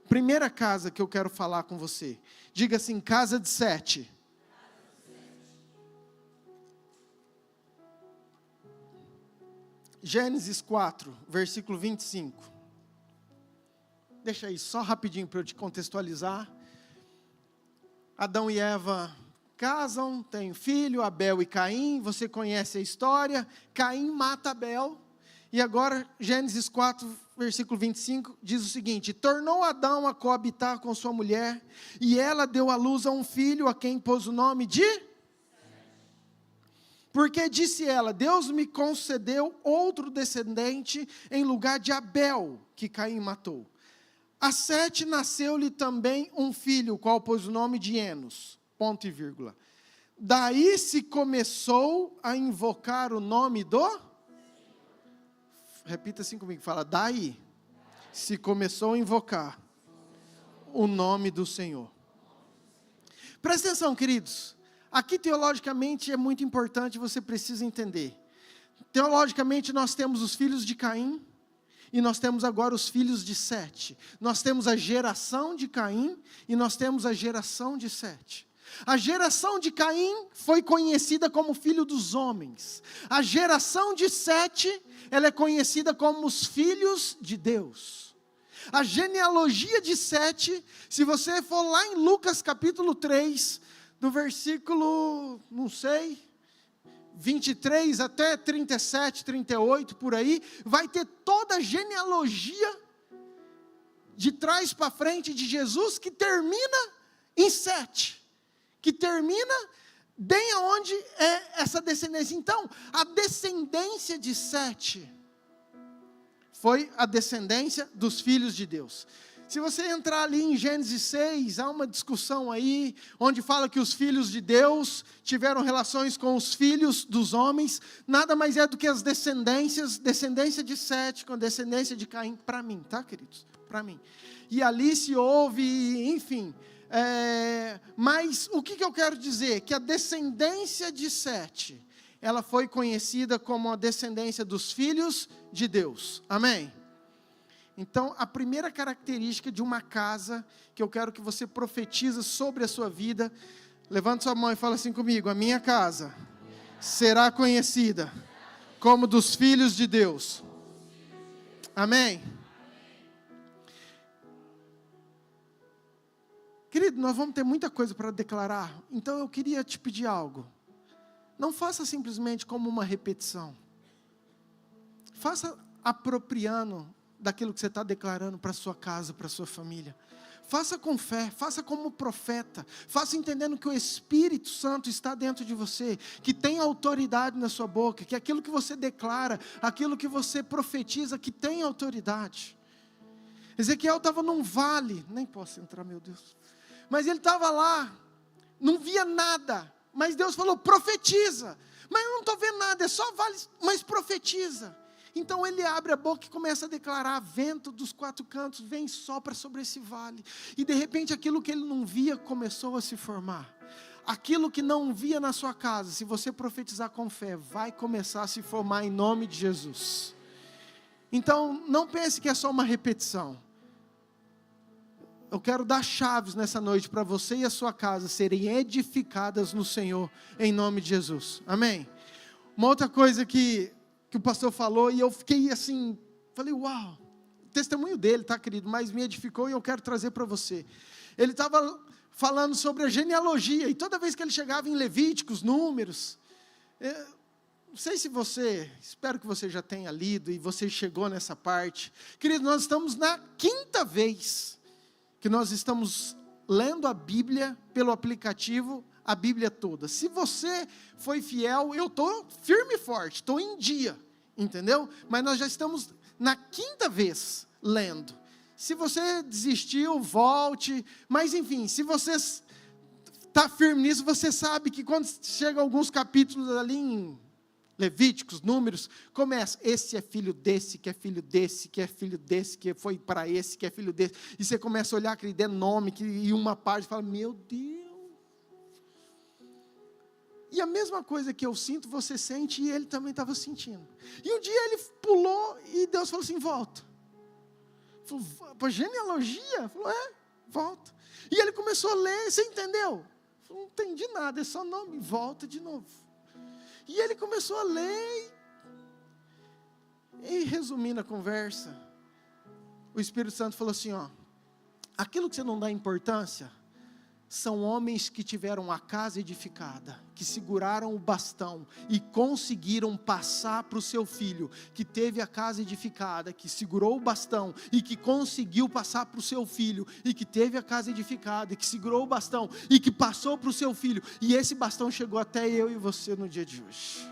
Primeira casa que eu quero falar com você. Diga assim, casa de Sete. Gênesis 4, versículo 25. Deixa aí só rapidinho para eu te contextualizar. Adão e Eva casam, têm filho, Abel e Caim. Você conhece a história. Caim mata Abel. E agora, Gênesis 4, versículo 25, diz o seguinte: tornou Adão a coabitar com sua mulher, e ela deu à luz a um filho, a quem pôs o nome de... Porque disse ela, Deus me concedeu outro descendente em lugar de Abel, que Caim matou. A Sete nasceu-lhe também um filho, o qual pôs o nome de Enos, ponto e vírgula. Daí se começou a invocar o nome do... Repita assim comigo, fala, daí se começou a invocar o nome do Senhor. Presta atenção, queridos. Aqui teologicamente é muito importante, você precisa entender. Teologicamente nós temos os filhos de Caim, e nós temos agora os filhos de Sete. Nós temos a geração de Caim, e nós temos a geração de Sete. A geração de Caim foi conhecida como filho dos homens. A geração de Sete, ela é conhecida como os filhos de Deus. A genealogia de Sete, se você for lá em Lucas capítulo 3, do versículo, 23 até 37, 38, por aí, vai ter toda a genealogia de trás para frente de Jesus, que termina em Sete. Que termina bem aonde é essa descendência. Então, a descendência de Sete foi a descendência dos filhos de Deus. Se você entrar ali em Gênesis 6, há uma discussão aí, onde fala que os filhos de Deus tiveram relações com os filhos dos homens, nada mais é do que as descendência de Sete com a descendência de Caim, para mim, tá, queridos? Para mim. E ali se houve, enfim... mas o que eu quero dizer? Que a descendência de Sete, ela foi conhecida como a descendência dos filhos de Deus. Amém? Então, a primeira característica de uma casa, que eu quero que você profetiza sobre a sua vida, levanta sua mão e fala assim comigo: a minha casa será conhecida como dos filhos de Deus. Amém? Querido, nós vamos ter muita coisa para declarar, então eu queria te pedir algo. Não faça simplesmente como uma repetição. Faça apropriando daquilo que você está declarando para a sua casa, para a sua família. Faça com fé, faça como profeta, faça entendendo que o Espírito Santo está dentro de você, que tem autoridade na sua boca, que aquilo que você declara, aquilo que você profetiza, que tem autoridade. Ezequiel estava num vale, nem posso entrar, meu Deus, mas ele estava lá, não via nada, mas Deus falou, profetiza, mas eu não estou vendo nada, é só vale, mas profetiza. Então ele abre a boca e começa a declarar, vento dos quatro cantos, vem e sopra sobre esse vale. E de repente aquilo que ele não via começou a se formar. Aquilo que não via na sua casa, se você profetizar com fé, vai começar a se formar em nome de Jesus. Então não pense que é só uma repetição. Eu quero dar chaves nessa noite para você e a sua casa serem edificadas no Senhor, em nome de Jesus. Amém? Uma outra coisa que o pastor falou, e eu fiquei assim, falei, uau, o testemunho dele, tá, querido, mas me edificou e eu quero trazer para você. Ele estava falando sobre a genealogia, e toda vez que ele chegava em Levíticos, Números, não sei se você, espero que você já tenha lido, e você chegou nessa parte. Querido, nós estamos na 5ª vez que nós estamos lendo a Bíblia pelo aplicativo, a Bíblia toda. Se você foi fiel, eu estou firme e forte, estou em dia, entendeu? Mas nós já estamos na 5ª vez lendo. Se você desistiu, volte, mas enfim, se você está firme nisso, você sabe que quando chega alguns capítulos ali em Levíticos, Números, começa, esse é filho desse, que é filho desse, que é filho desse, que foi para esse, que é filho desse, e você começa a olhar aquele nome, e uma parte fala, meu Deus. E a mesma coisa que eu sinto, você sente, e ele também estava sentindo. E um dia ele pulou, e Deus falou assim, volta. Falou, para genealogia? Falou, volta. E ele começou a ler, você entendeu? Falou, não entendi nada, é só nome, volta de novo. E ele começou a ler, e resumindo a conversa, o Espírito Santo falou assim, aquilo que você não dá importância, são homens que tiveram a casa edificada, que seguraram o bastão e conseguiram passar para o seu filho, que teve a casa edificada, que segurou o bastão e que conseguiu passar para o seu filho, e que teve a casa edificada, e que segurou o bastão e que passou para o seu filho, e esse bastão chegou até eu e você no dia de hoje.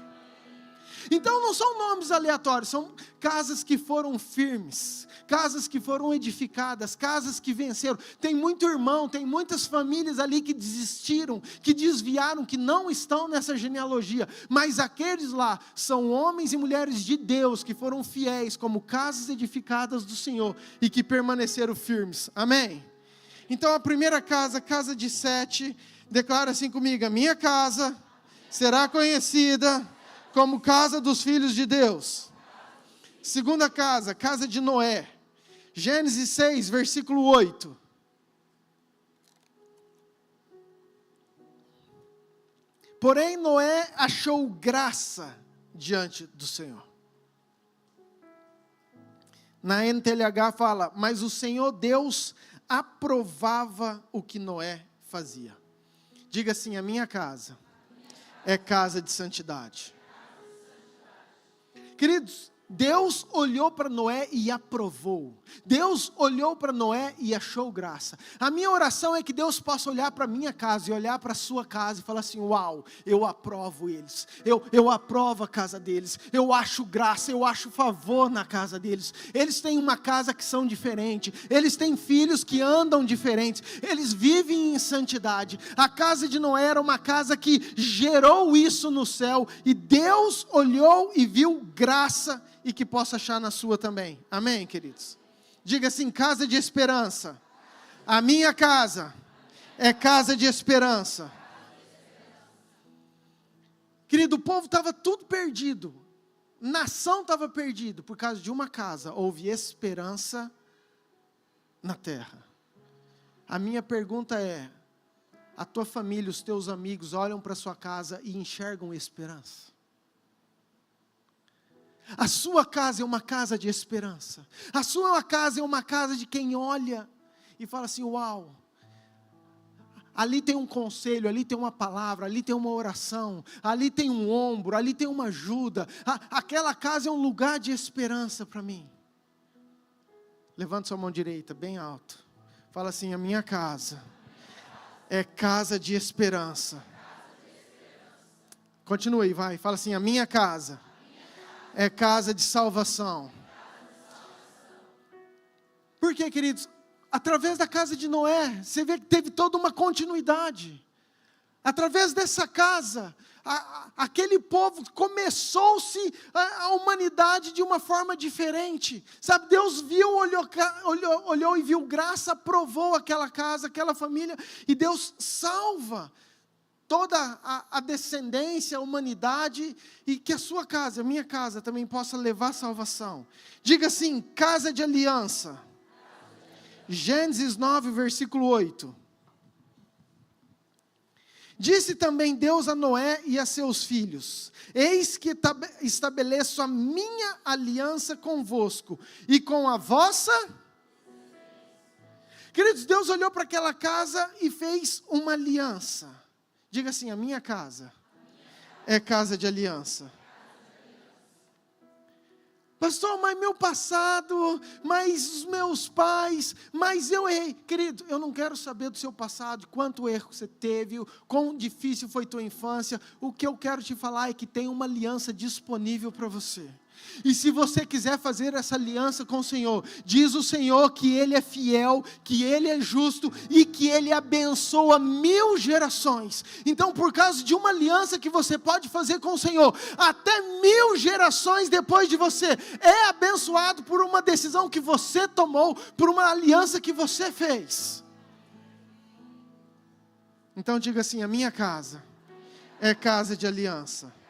Então não são nomes aleatórios, são casas que foram firmes, casas que foram edificadas, casas que venceram. Tem muito irmão, tem muitas famílias ali que desistiram, que desviaram, que não estão nessa genealogia, mas aqueles lá são homens e mulheres de Deus, que foram fiéis como casas edificadas do Senhor, e que permaneceram firmes, amém? Então a primeira casa, casa de Sete, declara assim comigo, a minha casa será conhecida como casa dos filhos de Deus. Segunda casa, casa de Noé. Gênesis 6, versículo 8. Porém Noé achou graça diante do Senhor. Na NTLH fala, mas o Senhor Deus aprovava o que Noé fazia. Diga assim, a minha casa é casa de santidade. Queridos, Deus olhou para Noé e aprovou. Deus olhou para Noé e achou graça. A minha oração é que Deus possa olhar para a minha casa e olhar para a sua casa e falar assim, uau, eu aprovo eles. Eu aprovo a casa deles. Eu acho graça, eu acho favor na casa deles. Eles têm uma casa que são diferente. Eles têm filhos que andam diferentes. Eles vivem em santidade. A casa de Noé era uma casa que gerou isso no céu. E Deus olhou e viu graça, e que possa achar na sua também. Amém, queridos? Diga assim, casa de esperança. A minha casa é casa de esperança. Querido, o povo estava tudo perdido. Nação estava perdido. Por causa de uma casa, houve esperança na terra. A minha pergunta é, a tua família, os teus amigos olham para a sua casa e enxergam esperança? A sua casa é uma casa de esperança. A sua casa é uma casa de quem olha e fala assim, uau, ali tem um conselho, ali tem uma palavra, ali tem uma oração, ali tem um ombro, ali tem uma ajuda. Aquela casa é um lugar de esperança para mim. Levanta sua mão direita, bem alto. Fala assim: a minha casa é casa de esperança. Continua aí, vai. Fala assim: a minha casa é casa de salvação. Por quê, queridos? Através da casa de Noé, você vê que teve toda uma continuidade. Através dessa casa, aquele povo começou-se a humanidade de uma forma diferente. Sabe, Deus viu, olhou e viu graça, aprovou aquela casa, aquela família, e Deus salva toda a descendência, a humanidade, e que a sua casa, a minha casa, também possa levar salvação. Diga assim: casa de aliança. Gênesis 9, versículo 8. Disse também Deus a Noé e a seus filhos: eis que estabeleço a minha aliança convosco e com a vossa. Queridos, Deus olhou para aquela casa e fez uma aliança. Diga assim: a minha casa é casa de aliança. Pastor, mas meu passado, mas os meus pais, mas eu errei. Querido, eu não quero saber do seu passado, quanto erro você teve, quão difícil foi tua infância. O que eu quero te falar é que tem uma aliança disponível para você. E se você quiser fazer essa aliança com o Senhor, diz o Senhor que Ele é fiel, que Ele é justo e que Ele abençoa 1000 gerações. Então, por causa de uma aliança que você pode fazer com o Senhor, até 1000 gerações depois de você é abençoado por uma decisão que você tomou, por uma aliança que você fez. Então diga assim: a minha casa é casa de aliança.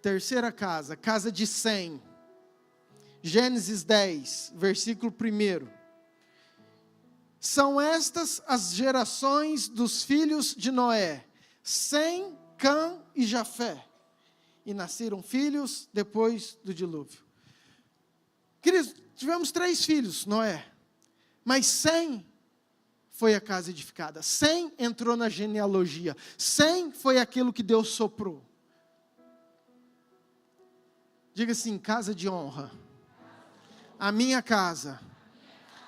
Terceira casa, casa de Sem. Gênesis 10, versículo 1. São estas as gerações dos filhos de Noé: Sem, Cã e Jafé. E nasceram filhos depois do dilúvio. Queridos, tivemos 3 filhos, Noé. Mas Sem foi a casa edificada. Sem entrou na genealogia. Sem foi aquilo que Deus soprou. Diga assim: casa de honra. A minha casa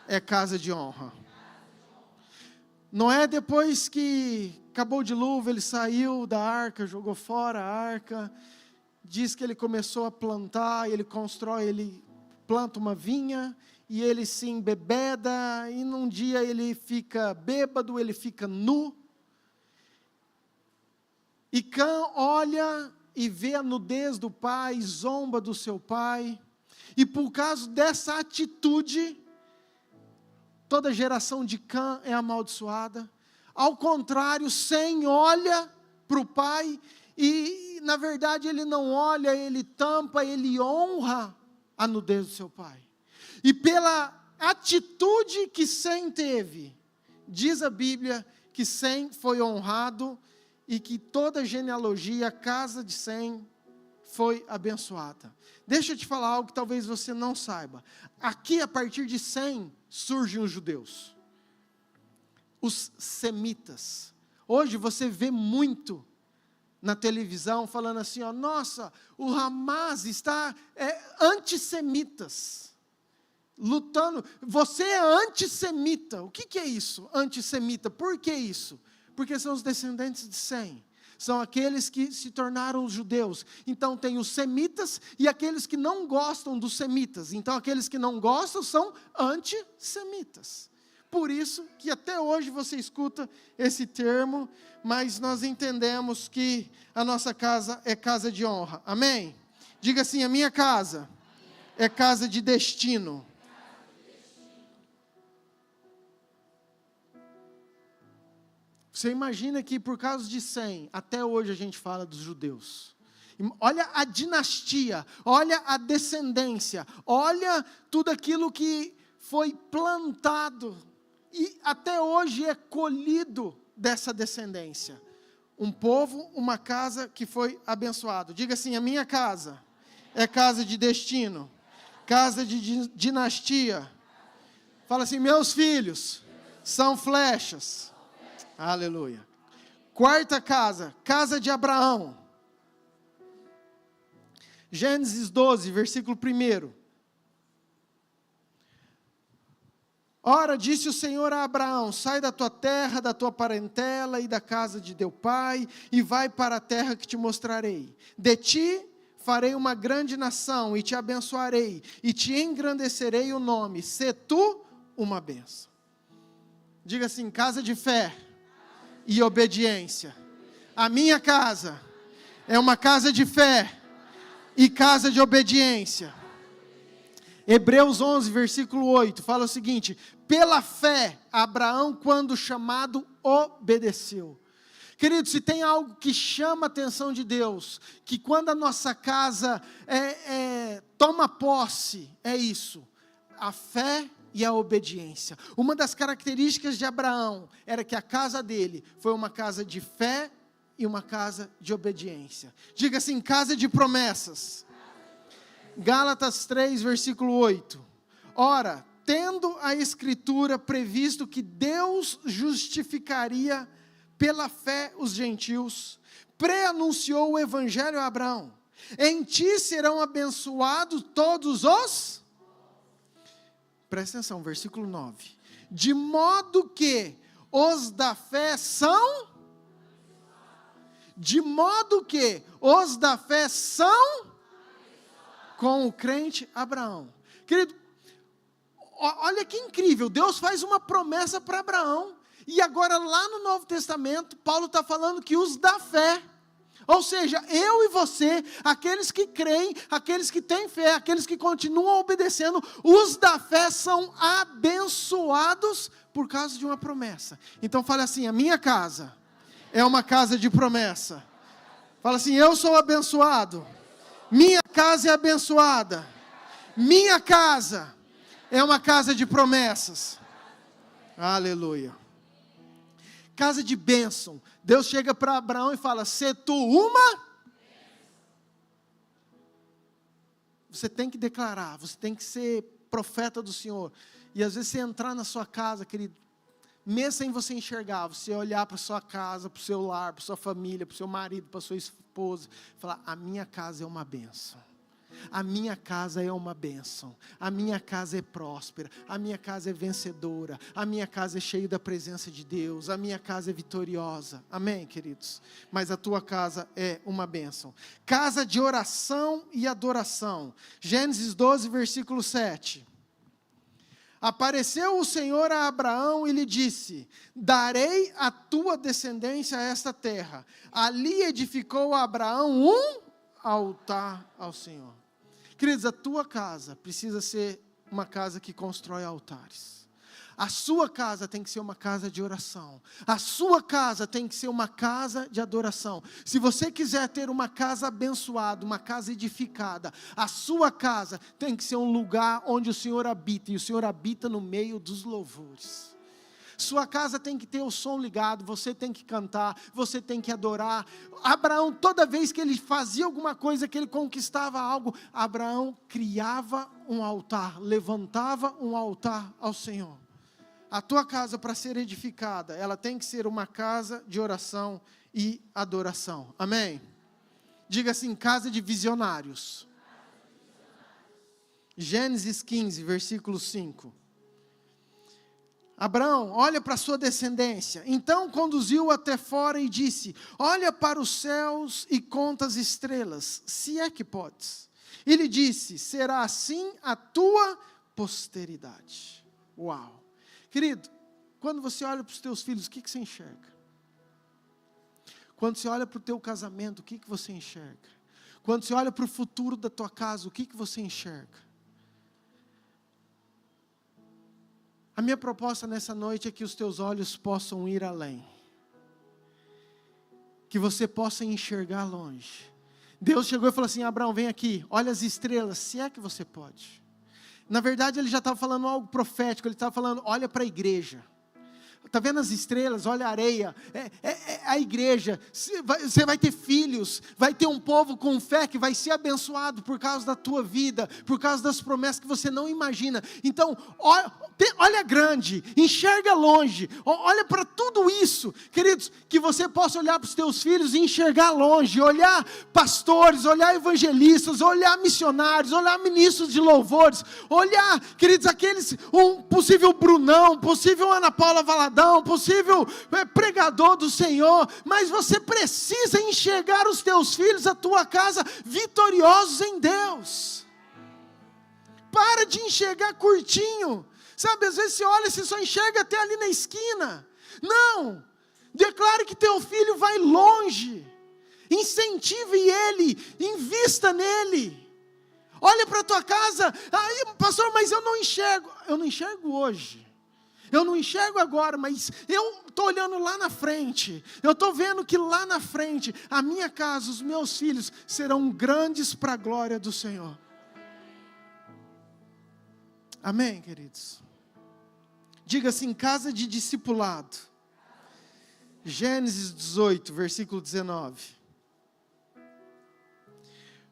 é casa de honra. Noé, depois que acabou o dilúvio, ele saiu da arca, jogou fora a arca. Diz que ele começou a plantar, ele planta uma vinha, e ele se embebeda, e num dia ele fica bêbado, ele fica nu. E Cã olha e vê a nudez do pai, zomba do seu pai, e por causa dessa atitude, toda geração de Cã é amaldiçoada. Ao contrário, Sem olha para o pai, e na verdade ele não olha, ele tampa, ele honra a nudez do seu pai. E pela atitude que Sem teve, diz a Bíblia que Sem foi honrado, e que toda a genealogia, a casa de Sem, foi abençoada. Deixa eu te falar algo que talvez você não saiba. Aqui, a partir de Sem, surgem os judeus. Os semitas. Hoje você vê muito na televisão falando assim, ó: nossa, o Hamas está antissemitas. Lutando. Você é antissemita. O que é isso? Antissemita. Por que isso? Porque são os descendentes de Sem. São aqueles que se tornaram judeus. Então tem os semitas e aqueles que não gostam dos semitas. Então aqueles que não gostam são antissemitas. Por isso que até hoje você escuta esse termo, mas nós entendemos que a nossa casa é casa de honra. Amém? Diga assim: a minha casa é casa de destino. Você imagina que por causa de Sem, até hoje a gente fala dos judeus. Olha a dinastia, olha a descendência, olha tudo aquilo que foi plantado e até hoje é colhido dessa descendência. Um povo, uma casa que foi abençoado. Diga assim: a minha casa é casa de destino, casa de dinastia. Fala assim: meus filhos são flechas Aleluia. Quarta casa, casa de Abraão. Gênesis 12, versículo 1. Ora, disse o Senhor a Abraão: sai da tua terra, da tua parentela e da casa de teu pai, e vai para a terra que te mostrarei. De ti farei uma grande nação, e te abençoarei, e te engrandecerei o nome. Sê tu uma bênção. Diga assim: casa de fé e obediência. A minha casa é uma casa de fé e casa de obediência. Hebreus 11, versículo 8, fala o seguinte: pela fé, Abraão, quando chamado, obedeceu. Querido, se tem algo que chama a atenção de Deus, que quando a nossa casa toma posse, é isso: a fé e a obediência. Uma das características de Abraão era que a casa dele foi uma casa de fé e uma casa de obediência. Diga assim: casa de promessas. Gálatas 3, versículo 8. Ora, tendo a Escritura previsto que Deus justificaria pela fé os gentios, pré-anunciou o Evangelho a Abraão: em ti serão abençoados todos os... Presta atenção, versículo 9. De modo que os da fé são... De modo que os da fé são... com o crente Abraão. Querido, olha que incrível, Deus faz uma promessa para Abraão, e agora lá no Novo Testamento, Paulo está falando que os da fé, ou seja, eu e você, aqueles que creem, aqueles que têm fé, aqueles que continuam obedecendo, os da fé são abençoados por causa de uma promessa. Então fala assim: a minha casa é uma casa de promessa. Fala assim: eu sou abençoado. Minha casa é abençoada. Minha casa é uma casa de promessas. Aleluia. Casa de bênção. Deus chega para Abraão e fala: sê tu uma... Você tem que declarar, você tem que ser profeta do Senhor. E às vezes você entrar na sua casa, querido, mesmo sem você enxergar, você olhar para a sua casa, para o seu lar, para a sua família, para o seu marido, para a sua esposa, falar: a minha casa é uma bênção. A minha casa é uma bênção. A minha casa é próspera. A minha casa é vencedora. A minha casa é cheia da presença de Deus. A minha casa é vitoriosa. Amém, queridos? Mas a tua casa é uma bênção. Casa de oração e adoração. Gênesis 12, versículo 7. Apareceu o Senhor a Abraão e lhe disse: darei à tua descendência esta terra. Ali edificou Abraão um altar ao Senhor. Queridos, a tua casa precisa ser uma casa que constrói altares. A sua casa tem que ser uma casa de oração. A sua casa tem que ser uma casa de adoração. Se você quiser ter uma casa abençoada, uma casa edificada, a sua casa tem que ser um lugar onde o Senhor habita. E o Senhor habita no meio dos louvores. Sua casa tem que ter o som ligado, você tem que cantar, você tem que adorar. Abraão, toda vez que ele fazia alguma coisa, que ele conquistava algo, Abraão criava um altar, levantava um altar ao Senhor. A tua casa, para ser edificada, ela tem que ser uma casa de oração e adoração. Amém? Diga assim: casa de visionários. Gênesis 15, versículo 5. Abraão, olha para a sua descendência. Então conduziu-o até fora e disse: olha para os céus e conta as estrelas, se é que podes. E lhe disse: será assim a tua posteridade. Uau! Querido, quando você olha para os teus filhos, o que você enxerga? Quando você olha para o teu casamento, o que você enxerga? Quando você olha para o futuro da tua casa, o que você enxerga? A minha proposta nessa noite é que os teus olhos possam ir além. Que você possa enxergar longe. Deus chegou e falou assim: Abraão, vem aqui, olha as estrelas, se é que você pode. Na verdade, ele já estava falando algo profético, ele estava falando: olha para a igreja. Está vendo as estrelas? Olha a areia, é a igreja. Você vai ter filhos, vai ter um povo com fé que vai ser abençoado por causa da tua vida, por causa das promessas que você não imagina. Então, olha grande, enxerga longe, olha para tudo isso, queridos, que você possa olhar para os teus filhos e enxergar longe, olhar pastores, olhar evangelistas, olhar missionários, olhar ministros de louvores, olhar, queridos, um possível Brunão, possível Ana Paula Valadão, possível pregador do Senhor, mas você precisa enxergar os teus filhos, a tua casa, vitoriosos em Deus. Para de enxergar curtinho. Sabe, às vezes você olha e você só enxerga até ali na esquina. Não. Declare que teu filho vai longe. Incentive ele. Invista nele. Olha para a tua casa. Aí, pastor, mas eu não enxergo. Eu não enxergo hoje. Eu não enxergo agora, mas eu estou olhando lá na frente. Eu estou vendo que lá na frente, a minha casa, os meus filhos serão grandes para a glória do Senhor. Amém, queridos? Diga assim, casa de discipulado. Gênesis 18, versículo 19.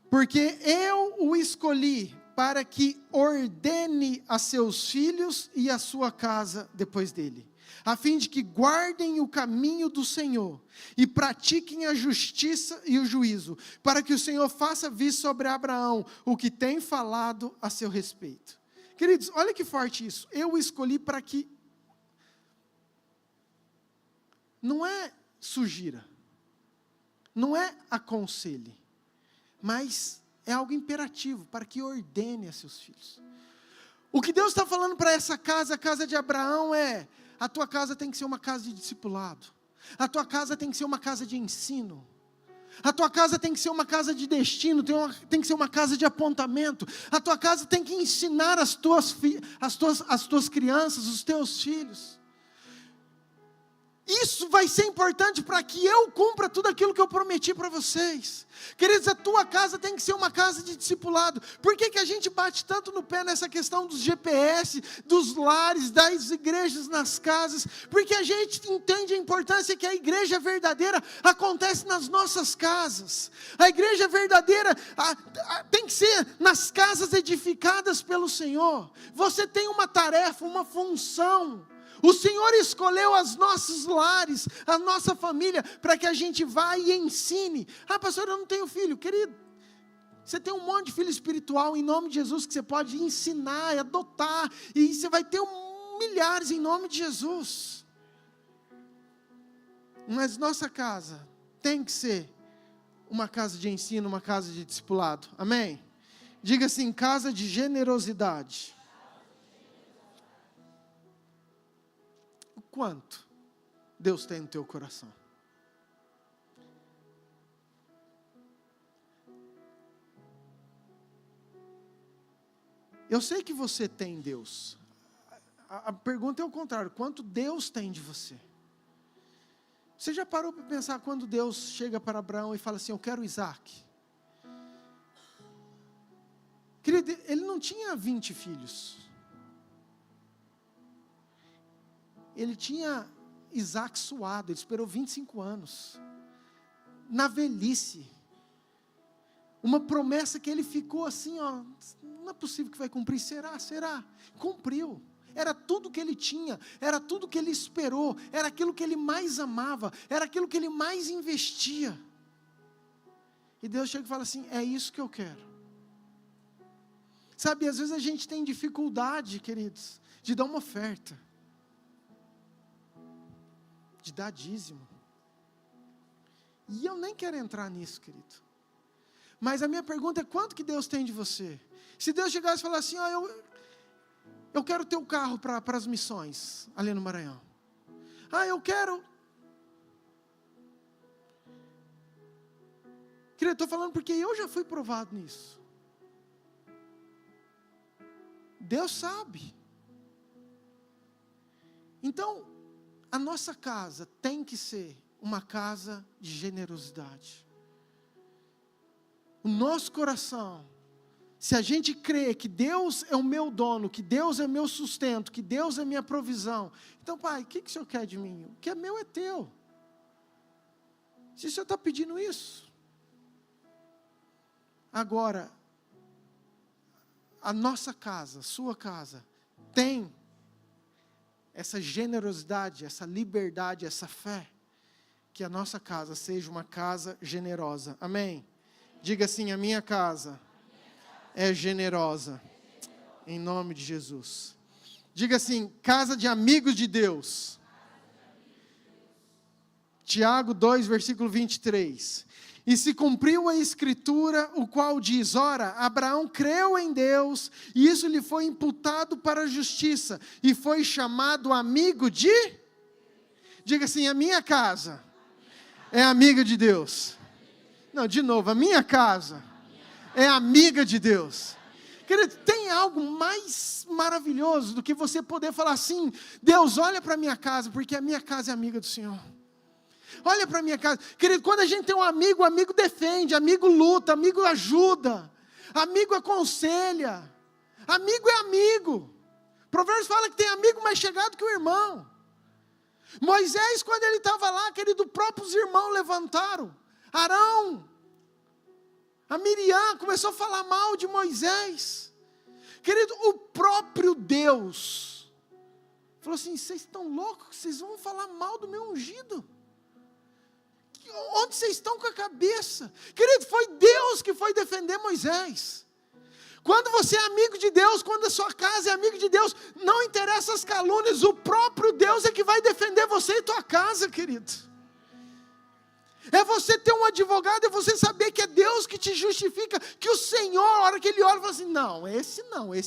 Porque eu o escolhi para que ordene a seus filhos e a sua casa depois dele, a fim de que guardem o caminho do Senhor e pratiquem a justiça e o juízo, para que o Senhor faça vir sobre Abraão o que tem falado a seu respeito. Queridos, olha que forte isso. Eu o escolhi para que... Não é sugira. Não é aconselhe. Mas é algo imperativo, para que ordene a seus filhos. O que Deus está falando para essa casa, a casa de Abraão, é: a tua casa tem que ser uma casa de discipulado. A tua casa tem que ser uma casa de ensino. A tua casa tem que ser uma casa de destino, tem que ser uma casa de apontamento. A tua casa tem que ensinar as tuas crianças, os teus filhos. Isso vai ser importante para que eu cumpra tudo aquilo que eu prometi para vocês. Queridos, a tua casa tem que ser uma casa de discipulado. Por que a gente bate tanto no pé nessa questão dos GPS, dos lares, das igrejas nas casas? Porque a gente entende a importância que a igreja verdadeira acontece nas nossas casas. A igreja verdadeira tem que ser nas casas edificadas pelo Senhor. Você tem uma tarefa, uma função. O Senhor escolheu os nossos lares, a nossa família, para que a gente vá e ensine. Ah, pastor, eu não tenho filho. Querido, você tem um monte de filho espiritual em nome de Jesus que você pode ensinar, adotar, e você vai ter milhares em nome de Jesus. Mas nossa casa tem que ser uma casa de ensino, uma casa de discipulado. Amém? Diga assim, casa de generosidade. Quanto Deus tem no teu coração? Eu sei que você tem Deus. A pergunta é o contrário. Quanto Deus tem de você? Você já parou para pensar quando Deus chega para Abraão e fala assim, eu quero Isaac? Querido, ele não tinha 20 filhos. Ele tinha Isaac suado, ele esperou 25 anos. Na velhice. Uma promessa que ele ficou assim, ó, não é possível que vai cumprir. Será? Cumpriu. Era tudo que ele tinha, era tudo que ele esperou, era aquilo que ele mais amava, era aquilo que ele mais investia. E Deus chega e fala assim, é isso que eu quero. Sabe, às vezes a gente tem dificuldade, queridos, de dar uma oferta. De dar dízimo. E eu nem quero entrar nisso, querido. Mas a minha pergunta é, quanto que Deus tem de você? Se Deus chegasse e falar assim, eu quero ter o carro para as missões, ali no Maranhão. Eu quero. Querido, estou falando porque eu já fui provado nisso. Deus sabe. Então, a nossa casa tem que ser uma casa de generosidade. O nosso coração, se a gente crê que Deus é o meu dono, que Deus é meu sustento, que Deus é minha provisão. Então, Pai, o que o Senhor quer de mim? O que é meu é teu. Se o Senhor está pedindo isso. Agora, a nossa casa, a sua casa, tem essa generosidade, essa liberdade, essa fé, que a nossa casa seja uma casa generosa. Amém? Diga assim: a minha casa é generosa. Em nome de Jesus. Diga assim: casa de amigos de Deus. Tiago 2, versículo 23. E se cumpriu a escritura, o qual diz: ora, Abraão creu em Deus, e isso lhe foi imputado para a justiça, e foi chamado amigo de... Diga assim: a minha casa é amiga de Deus. Não, de novo, a minha casa é amiga de Deus. Querido, tem algo mais maravilhoso do que você poder falar assim: Deus, olha para a minha casa, porque a minha casa é amiga do Senhor. Olha para a minha casa. Querido, quando a gente tem um amigo, o amigo defende, amigo luta, amigo ajuda, amigo aconselha, amigo é amigo. Provérbios fala que tem amigo mais chegado que o irmão. Moisés, quando ele estava lá, querido, próprios irmãos levantaram. Arão, a Miriam começou a falar mal de Moisés. Querido, o próprio Deus falou assim: vocês estão loucos? Vocês vão falar mal do meu ungido? Onde vocês estão com a cabeça? Querido, foi Deus que foi defender Moisés. Quando você é amigo de Deus, quando a sua casa é amigo de Deus, não interessa as calúnias, o próprio Deus é que vai defender você e tua casa, querido. É você ter um advogado, é você saber que é Deus que te justifica, que o Senhor, a hora que Ele olha, fala assim: não, esse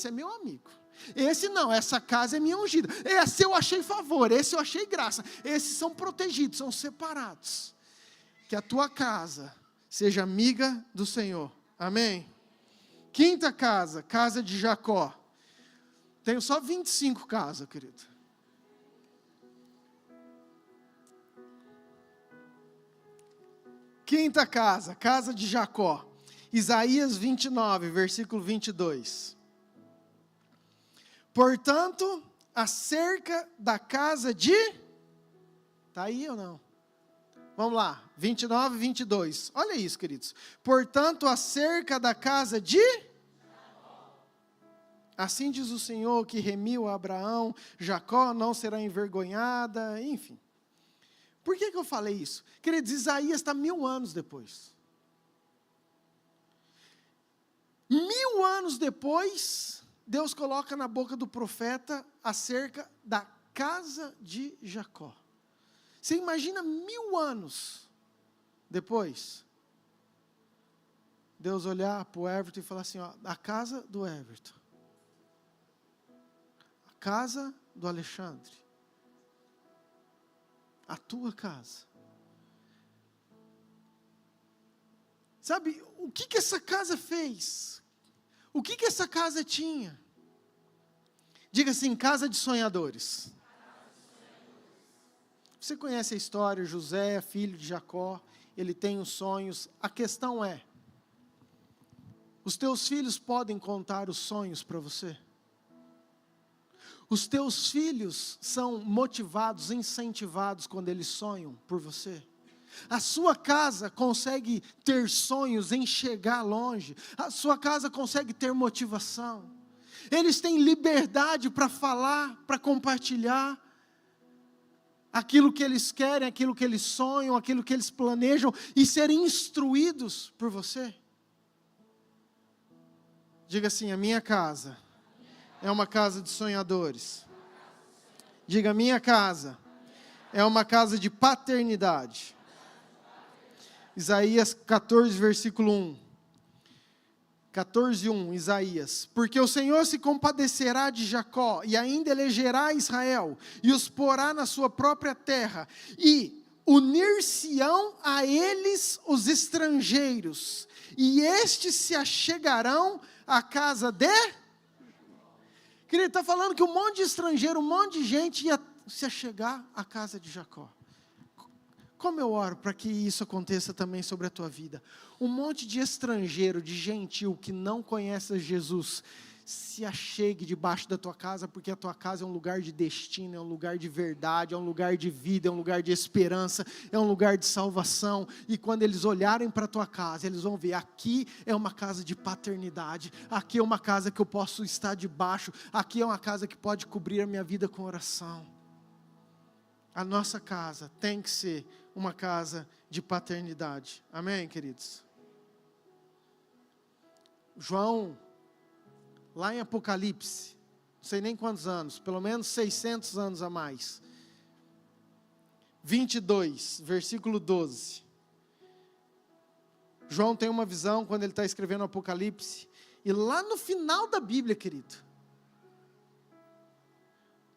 é meu amigo. Esse não, essa casa é minha ungida. Esse eu achei favor, esse eu achei graça. Esses são protegidos, são separados. Que a tua casa seja amiga do Senhor. Amém? Quinta casa, casa de Jacó. Tenho só 25 casas, querido. Quinta casa, casa de Jacó. Isaías 29, versículo 22. Portanto, acerca da casa de... Está aí ou não? Vamos lá, 29 e 22. Olha isso, queridos. Portanto, acerca da casa de... Assim diz o Senhor que remiu a Abraão, Jacó não será envergonhada, enfim. Por que eu falei isso? Queridos, Isaías está 1000 anos depois. 1000 anos depois, Deus coloca na boca do profeta acerca da casa de Jacó. Você imagina 1000 anos depois, Deus olhar para o Everton e falar assim: ó, a casa do Everton, a casa do Alexandre, a tua casa. Sabe, o que essa casa fez? O que essa casa tinha? Diga assim: casa de sonhadores. Você conhece a história, José, filho de Jacó, ele tem os sonhos. A questão é, os teus filhos podem contar os sonhos para você? Os teus filhos são motivados, incentivados quando eles sonham por você? A sua casa consegue ter sonhos em chegar longe? A sua casa consegue ter motivação? Eles têm liberdade para falar, para compartilhar aquilo que eles querem, aquilo que eles sonham, aquilo que eles planejam, e serem instruídos por você? Diga assim: a minha casa é uma casa de sonhadores. Diga: a minha casa é uma casa de paternidade. Isaías 14, versículo 1. 14:1, Isaías. Porque o Senhor se compadecerá de Jacó, e ainda elegerá Israel, e os porá na sua própria terra, e unir-se-ão a eles os estrangeiros, e estes se achegarão à casa de... Querido, está falando que um monte de estrangeiro, um monte de gente ia se achegar à casa de Jacó. Como eu oro para que isso aconteça também sobre a tua vida. Um monte de estrangeiro, de gentil que não conhece Jesus, se achegue debaixo da tua casa, porque a tua casa é um lugar de destino, é um lugar de verdade, é um lugar de vida, é um lugar de esperança, é um lugar de salvação. E quando eles olharem para a tua casa, eles vão ver, aqui é uma casa de paternidade, aqui é uma casa que eu posso estar debaixo, aqui é uma casa que pode cobrir a minha vida com oração. A nossa casa tem que ser uma casa de paternidade. Amém, queridos? João, lá em Apocalipse, não sei nem quantos anos, pelo menos 600 anos a mais, 22, versículo 12. João tem uma visão quando ele está escrevendo o Apocalipse, e lá no final da Bíblia, querido,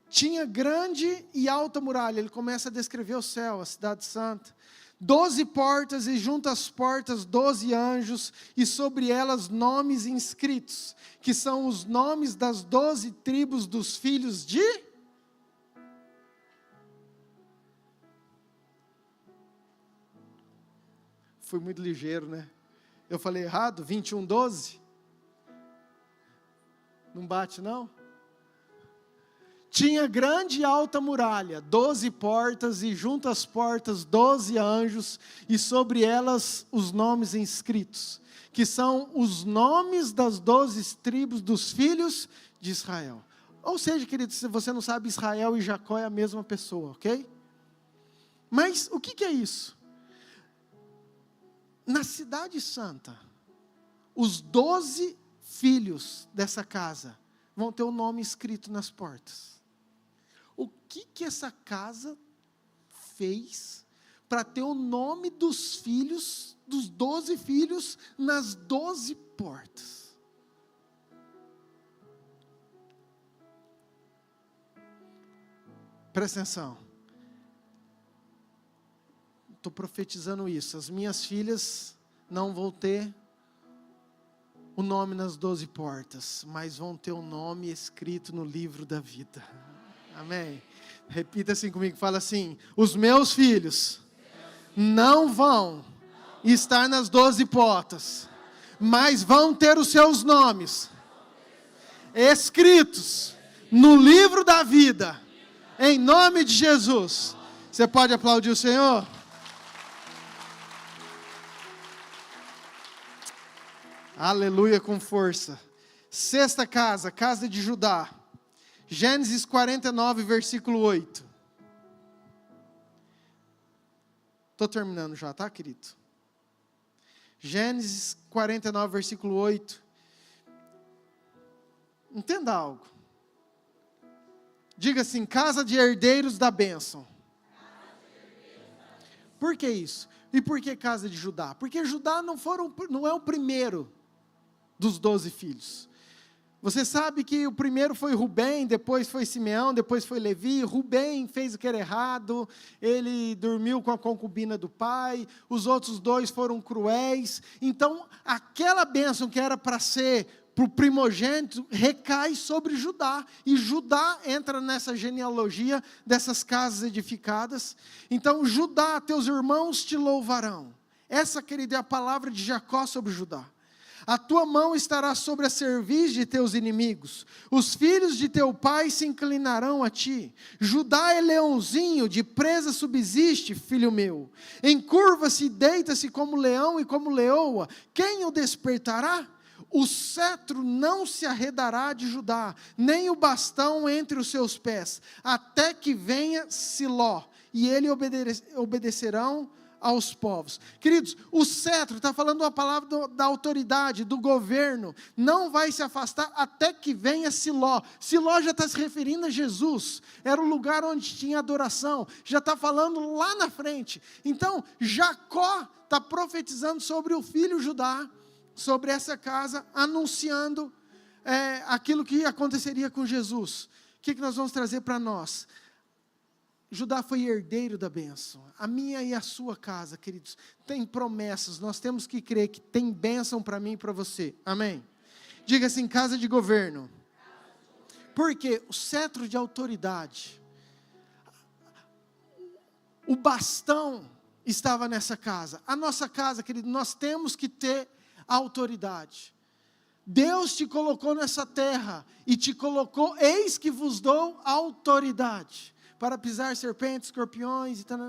tinha grande e alta muralha. Ele começa a descrever o céu, a cidade santa. 12 portas, e junto às portas 12 anjos, e sobre elas nomes inscritos, que são os nomes das 12 tribos dos filhos de... Fui muito ligeiro, né? Eu falei errado, 21, 12? Não bate não? Tinha grande e alta muralha, 12 portas, e junto às portas 12 anjos, e sobre elas os nomes inscritos, que são os nomes das 12 tribos dos filhos de Israel. Ou seja, querido, se você não sabe, Israel e Jacó é a mesma pessoa, ok? Mas o que é isso? Na cidade santa, os 12 filhos dessa casa vão ter o nome escrito nas portas. O que essa casa fez para ter o nome dos filhos, dos 12 filhos, nas 12 portas? Presta atenção. Estou profetizando isso. As minhas filhas não vão ter o nome nas 12 portas, mas vão ter o nome escrito no livro da vida. Amém? Repita assim comigo, fala assim: os meus filhos não vão estar nas 12 portas, mas vão ter os seus nomes escritos no livro da vida, em nome de Jesus. Você pode aplaudir o Senhor? Aleluia, com força. Sexta casa, casa de Judá. Gênesis 49, versículo 8. Estou terminando já, tá, querido? Gênesis 49, versículo 8. Entenda algo. Diga assim: casa de herdeiros da bênção. Por que isso? E por que casa de Judá? Porque Judá não é o primeiro dos 12 filhos. Você sabe que o primeiro foi Rubem, depois foi Simeão, depois foi Levi. Rubem fez o que era errado, ele dormiu com a concubina do pai, os outros 2 foram cruéis. Então, aquela bênção que era para ser para o primogênito, recai sobre Judá, e Judá entra nessa genealogia dessas casas edificadas. Então, Judá, teus irmãos te louvarão. Essa, querida, é a palavra de Jacó sobre Judá. A tua mão estará sobre a cerviz de teus inimigos. Os filhos de teu pai se inclinarão a ti. Judá é leãozinho, de presa subsiste, filho meu. Encurva-se e deita-se como leão e como leoa. Quem o despertará? O cetro não se arredará de Judá, nem o bastão entre os seus pés, até que venha Siló, e ele obedecerão aos povos. Queridos, o cetro está falando uma palavra da autoridade, do governo, não vai se afastar até que venha Siló. Siló já está se referindo a Jesus, era o lugar onde tinha adoração, já está falando lá na frente. Então, Jacó está profetizando sobre o filho Judá, sobre essa casa, anunciando aquilo que aconteceria com Jesus. O que nós vamos trazer para nós? Judá foi herdeiro da bênção. A minha e a sua casa, queridos, tem promessas. Nós temos que crer que tem bênção para mim e para você. Amém? Diga assim: casa de governo. Porque o cetro de autoridade, o bastão estava nessa casa. A nossa casa, querido, nós temos que ter autoridade. Deus te colocou nessa terra e te colocou, eis que vos dou autoridade para pisar serpentes, escorpiões e tal.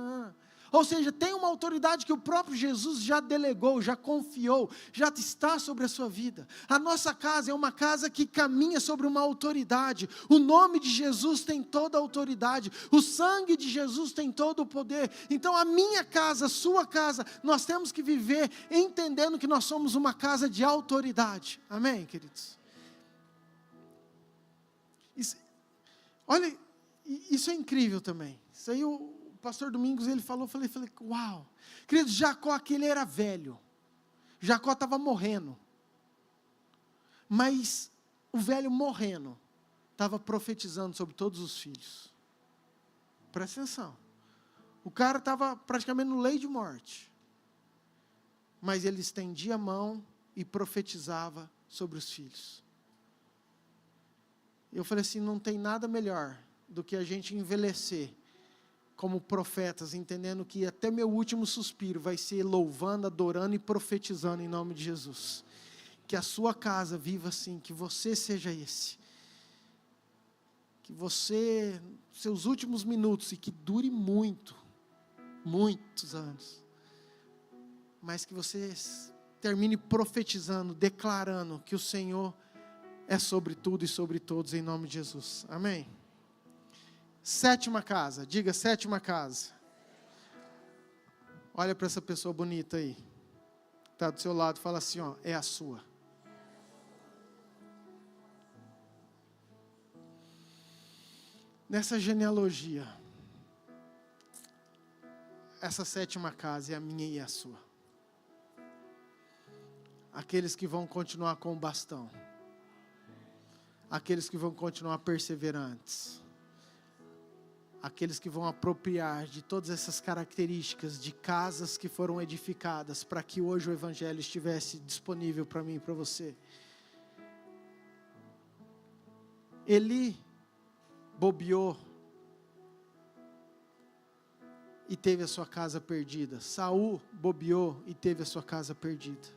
Ou seja, tem uma autoridade que o próprio Jesus já delegou, já confiou, já está sobre a sua vida. A nossa casa é uma casa que caminha sobre uma autoridade. O nome de Jesus tem toda a autoridade. O sangue de Jesus tem todo o poder. Então a minha casa, a sua casa, nós temos que viver entendendo que nós somos uma casa de autoridade. Amém, queridos? Olha, isso é incrível também. Isso aí o pastor Domingos, ele falou, falei, uau. Queridos, Jacó, aquele era velho. Jacó estava morrendo. Mas o velho morrendo, estava profetizando sobre todos os filhos. Presta atenção. O cara estava praticamente no leito de morte. Mas ele estendia a mão e profetizava sobre os filhos. Eu falei assim, não tem nada melhor do que a gente envelhecer como profetas, entendendo que até meu último suspiro vai ser louvando, adorando e profetizando em nome de Jesus. Que a sua casa viva assim, que você seja esse. Que você, seus últimos minutos, e que dure muito, muitos anos. Mas que você termine profetizando, declarando que o Senhor é sobre tudo e sobre todos, em nome de Jesus. Amém? Sétima casa, diga sétima casa. Olha para essa pessoa bonita aí, está do seu lado, fala assim, ó, é a sua. Nessa genealogia, essa sétima casa é a minha e a sua. Aqueles que vão continuar com o bastão, aqueles que vão continuar perseverantes, aqueles que vão apropriar de todas essas características de casas que foram edificadas para que hoje o Evangelho estivesse disponível para mim e para você. Eli bobeou e teve a sua casa perdida. Saul bobeou e teve a sua casa perdida.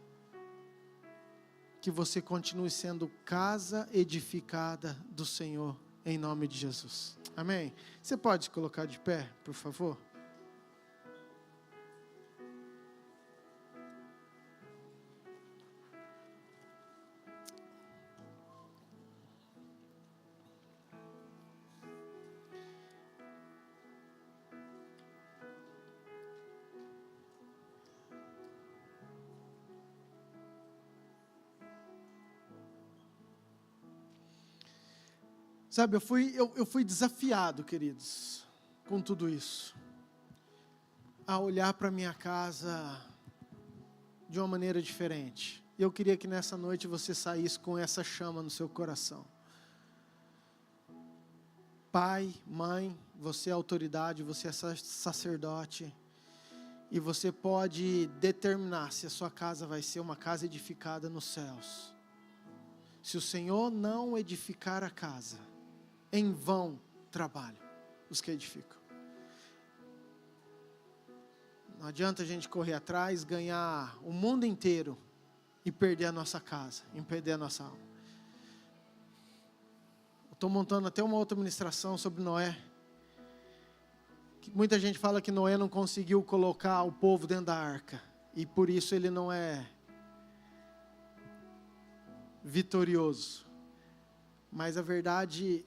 Que você continue sendo casa edificada do Senhor, em nome de Jesus. Amém? Você pode se colocar de pé, por favor? Sabe, eu fui desafiado, queridos, com tudo isso, a olhar para a minha casa de uma maneira diferente. E eu queria que nessa noite você saísse com essa chama no seu coração. Pai, mãe, você é autoridade, você é sacerdote, e você pode determinar se a sua casa vai ser uma casa edificada nos céus. Se o Senhor não edificar a casa, em vão trabalham os que edificam. Não adianta a gente correr atrás, ganhar o mundo inteiro e perder a nossa casa, e perder a nossa alma. Eu estou montando até uma outra ministração sobre Noé. Muita gente fala que Noé não conseguiu colocar o povo dentro da arca, e por isso ele não é vitorioso. Mas a verdade,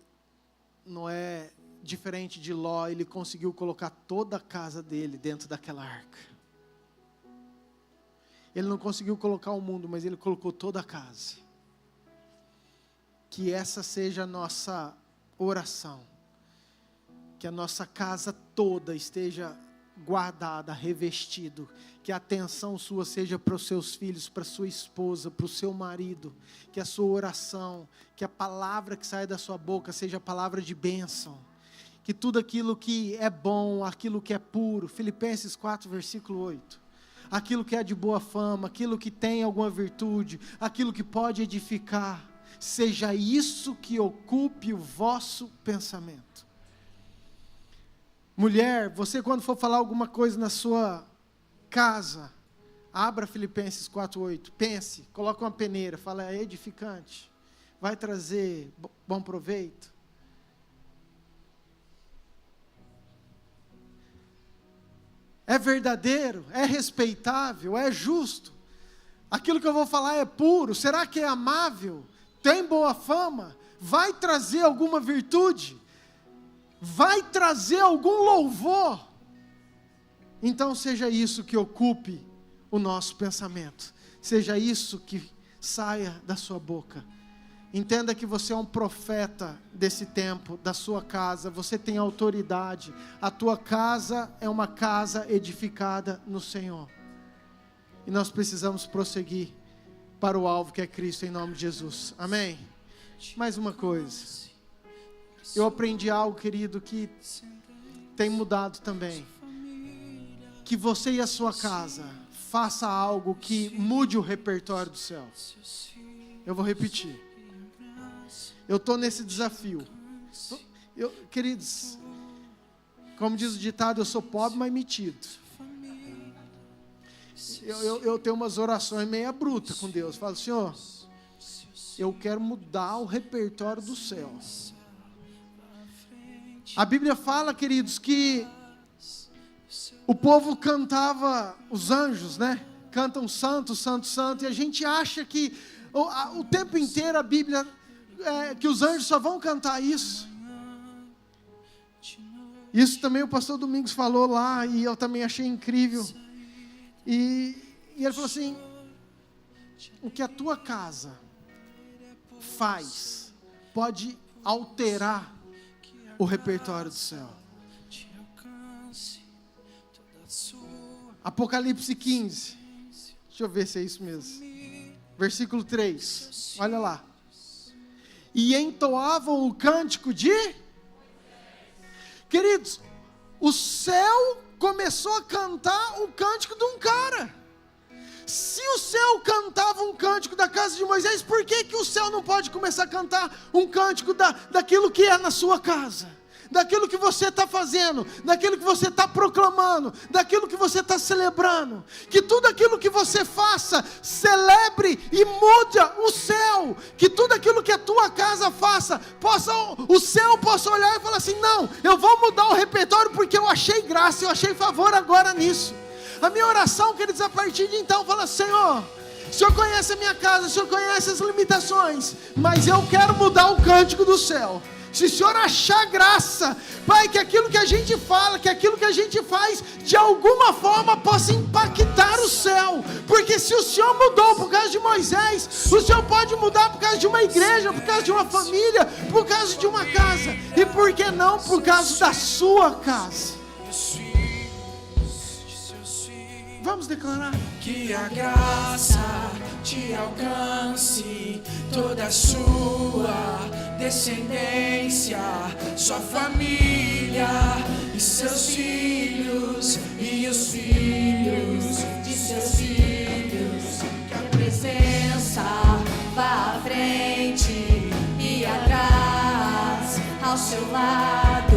Noé, diferente de Ló, ele conseguiu colocar toda a casa dele dentro daquela arca. Ele não conseguiu colocar o mundo, mas ele colocou toda a casa. Que essa seja a nossa oração. Que a nossa casa toda esteja guardada, revestido. Que a atenção sua seja para os seus filhos, para a sua esposa, para o seu marido. Que a sua oração, que a palavra que sai da sua boca seja a palavra de bênção. Que tudo aquilo que é bom, aquilo que é puro, Filipenses 4, versículo 8. Aquilo que é de boa fama, aquilo que tem alguma virtude, aquilo que pode edificar, seja isso que ocupe o vosso pensamento. Mulher, você quando for falar alguma coisa na sua casa, Abra Filipenses 4:8. Pense, coloca uma peneira, fala, é edificante, vai trazer bom proveito. É verdadeiro, é respeitável, é justo. Aquilo que eu vou falar é puro, será que é amável? Tem boa fama? Vai trazer alguma virtude? Vai trazer algum louvor? Então seja isso que ocupe o nosso pensamento. Seja isso que saia da sua boca. Entenda que você é um profeta desse tempo, da sua casa. Você tem autoridade. A tua casa é uma casa edificada no Senhor. E nós precisamos prosseguir para o alvo que é Cristo, em nome de Jesus. Amém? Mais uma coisa. Eu aprendi algo, querido, que tem mudado também. Que você e a sua casa faça algo que mude o repertório do céu. Eu vou repetir. Eu estou nesse desafio. Queridos, como diz o ditado, eu sou pobre, mas metido. Eu tenho umas orações meia bruta com Deus. Falo, Senhor, eu quero mudar o repertório do céu. A Bíblia fala, queridos, que o povo cantava, os anjos, né? Cantam santo, santo, santo. E a gente acha que o tempo inteiro a Bíblia, que os anjos só vão cantar isso. Isso também o pastor Domingos falou lá, e eu também achei incrível. E ele falou assim, o que a tua casa faz pode alterar o repertório do céu. Apocalipse 15, deixa eu ver se é isso mesmo, versículo 3, olha lá. E entoavam o cântico de... Queridos, o céu começou a cantar o cântico de um cara. Se o céu cantava um cântico da casa de Moisés, por que o céu não pode começar a cantar um cântico daquilo que é na sua casa? Daquilo que você está fazendo, daquilo que você está proclamando, daquilo que você está celebrando. Que tudo aquilo que você faça, celebre e mude o céu. Que tudo aquilo que a tua casa faça, o céu possa olhar e falar assim, não, eu vou mudar o repertório porque eu achei graça, eu achei favor agora nisso. A minha oração, queridos, a partir de então, fala, Senhor, o Senhor conhece a minha casa, o Senhor conhece as limitações, mas eu quero mudar o cântico do céu. Se o Senhor achar graça, Pai, que aquilo que a gente fala, que aquilo que a gente faz, de alguma forma possa impactar o céu. Porque se o Senhor mudou por causa de Moisés, o Senhor pode mudar por causa de uma igreja, por causa de uma família, por causa de uma casa. E por que não por causa da sua casa? Vamos declarar. Que a graça te alcance, toda a sua descendência, sua família e seus filhos e os filhos de seus filhos. Que a presença vá à frente e atrás, ao seu lado,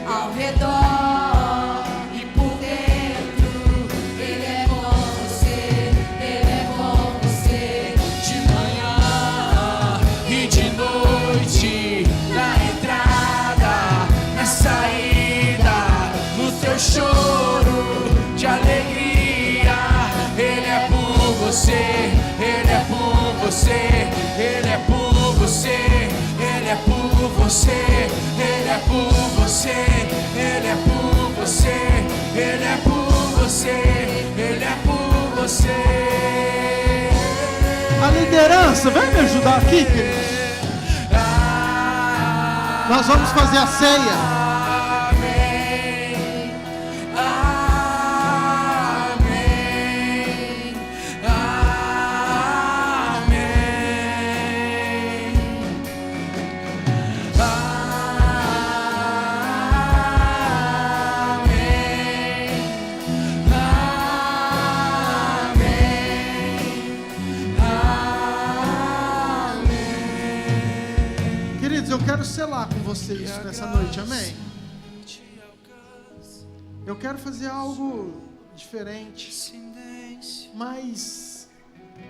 ao redor. Choro de alegria, Ele é por você, Ele é por você, Ele é por você, Ele é por você, Ele é por você, Ele é por você, Ele é por você, Ele é por você. A liderança, vem me ajudar aqui, queridos. Nós vamos fazer a ceia. Eu quero selar com você isso nessa noite, amém? Eu quero fazer algo diferente. mas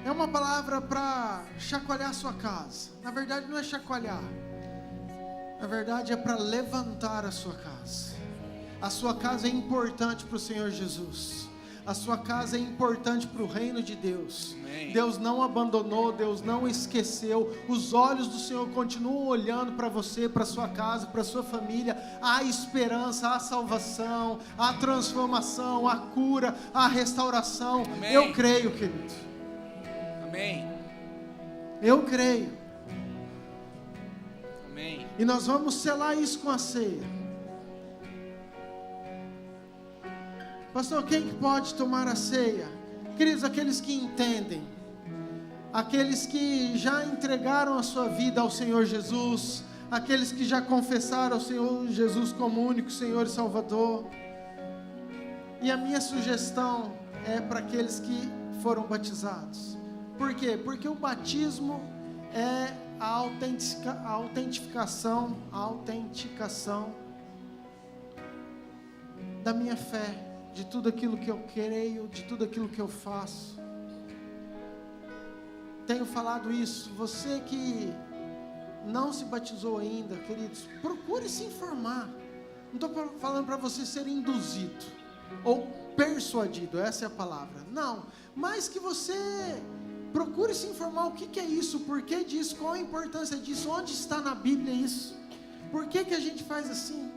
é uma palavra para chacoalhar a sua casa. Na verdade não é chacoalhar, na verdade é para levantar a sua casa. A sua casa é importante para o Senhor Jesus. A sua casa é importante para o reino de Deus. Amém. Deus não abandonou, Deus não esqueceu. Os olhos do Senhor continuam olhando para você, para sua casa, para sua família. Há esperança, há salvação, há transformação, há cura, há restauração. Amém. Eu creio, querido. Amém. Eu creio. Amém. E nós vamos selar isso com a ceia. Pastor, quem que pode tomar a ceia? Queridos, aqueles que entendem, aqueles que já entregaram a sua vida ao Senhor Jesus, aqueles que já confessaram o Senhor Jesus como único Senhor e Salvador. E a minha sugestão é para aqueles que foram batizados. Por quê? Porque o batismo é a autenticação da minha fé, de tudo aquilo que eu creio, de tudo aquilo que eu faço. Tenho falado isso. Você que não se batizou ainda, queridos, procure se informar. Não estou falando para você ser induzido ou persuadido, essa é a palavra. Não, mas que você procure se informar o que é isso, por que disso, qual a importância disso, onde está na Bíblia isso, por que a gente faz assim.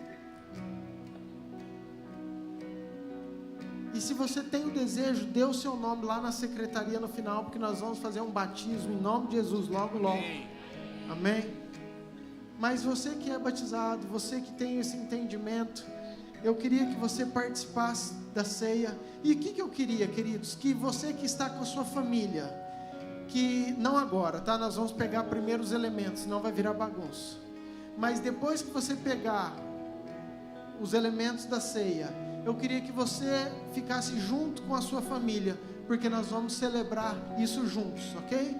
E se você tem o desejo, dê o seu nome lá na secretaria no final, porque nós vamos fazer um batismo em nome de Jesus logo, logo. Amém. Amém? Mas você que é batizado, você que tem esse entendimento, eu queria que você participasse da ceia. E o que eu queria, queridos? Que você que está com a sua família, que não agora, tá? Nós vamos pegar primeiro os elementos, senão vai virar bagunça. Mas depois que você pegar os elementos da ceia, eu queria que você ficasse junto com a sua família, porque nós vamos celebrar isso juntos, ok?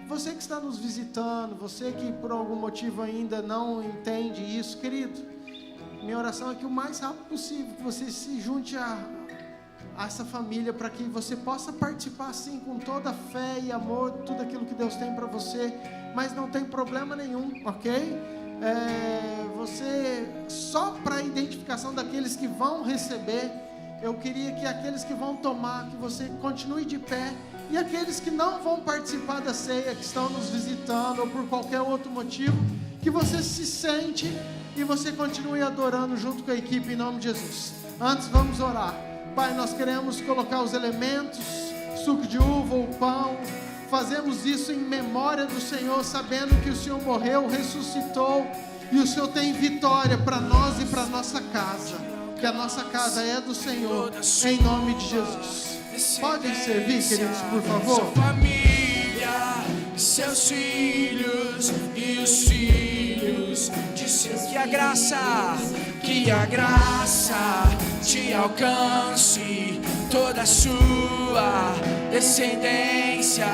Você que está nos visitando, você que por algum motivo ainda não entende isso, querido, minha oração é que o mais rápido possível que você se junte a essa família, para que você possa participar assim com toda a fé e amor, tudo aquilo que Deus tem para você, mas não tem problema nenhum, ok? Você, só para a identificação daqueles que vão receber, eu queria que aqueles que vão tomar, que você continue de pé, e aqueles que não vão participar da ceia, que estão nos visitando ou por qualquer outro motivo, que você se sente e você continue adorando junto com a equipe em nome de Jesus. Antes vamos orar. Pai, nós queremos colocar os elementos, suco de uva ou pão. Fazemos isso em memória do Senhor, sabendo que o Senhor morreu, ressuscitou, e o Senhor tem vitória para nós e para nossa casa, que a nossa casa é do Senhor, em nome de Jesus. Podem servir, queridos, por favor? Sua família, seus filhos e os filhos de seus. Que a graça te alcance, toda a sua descendência,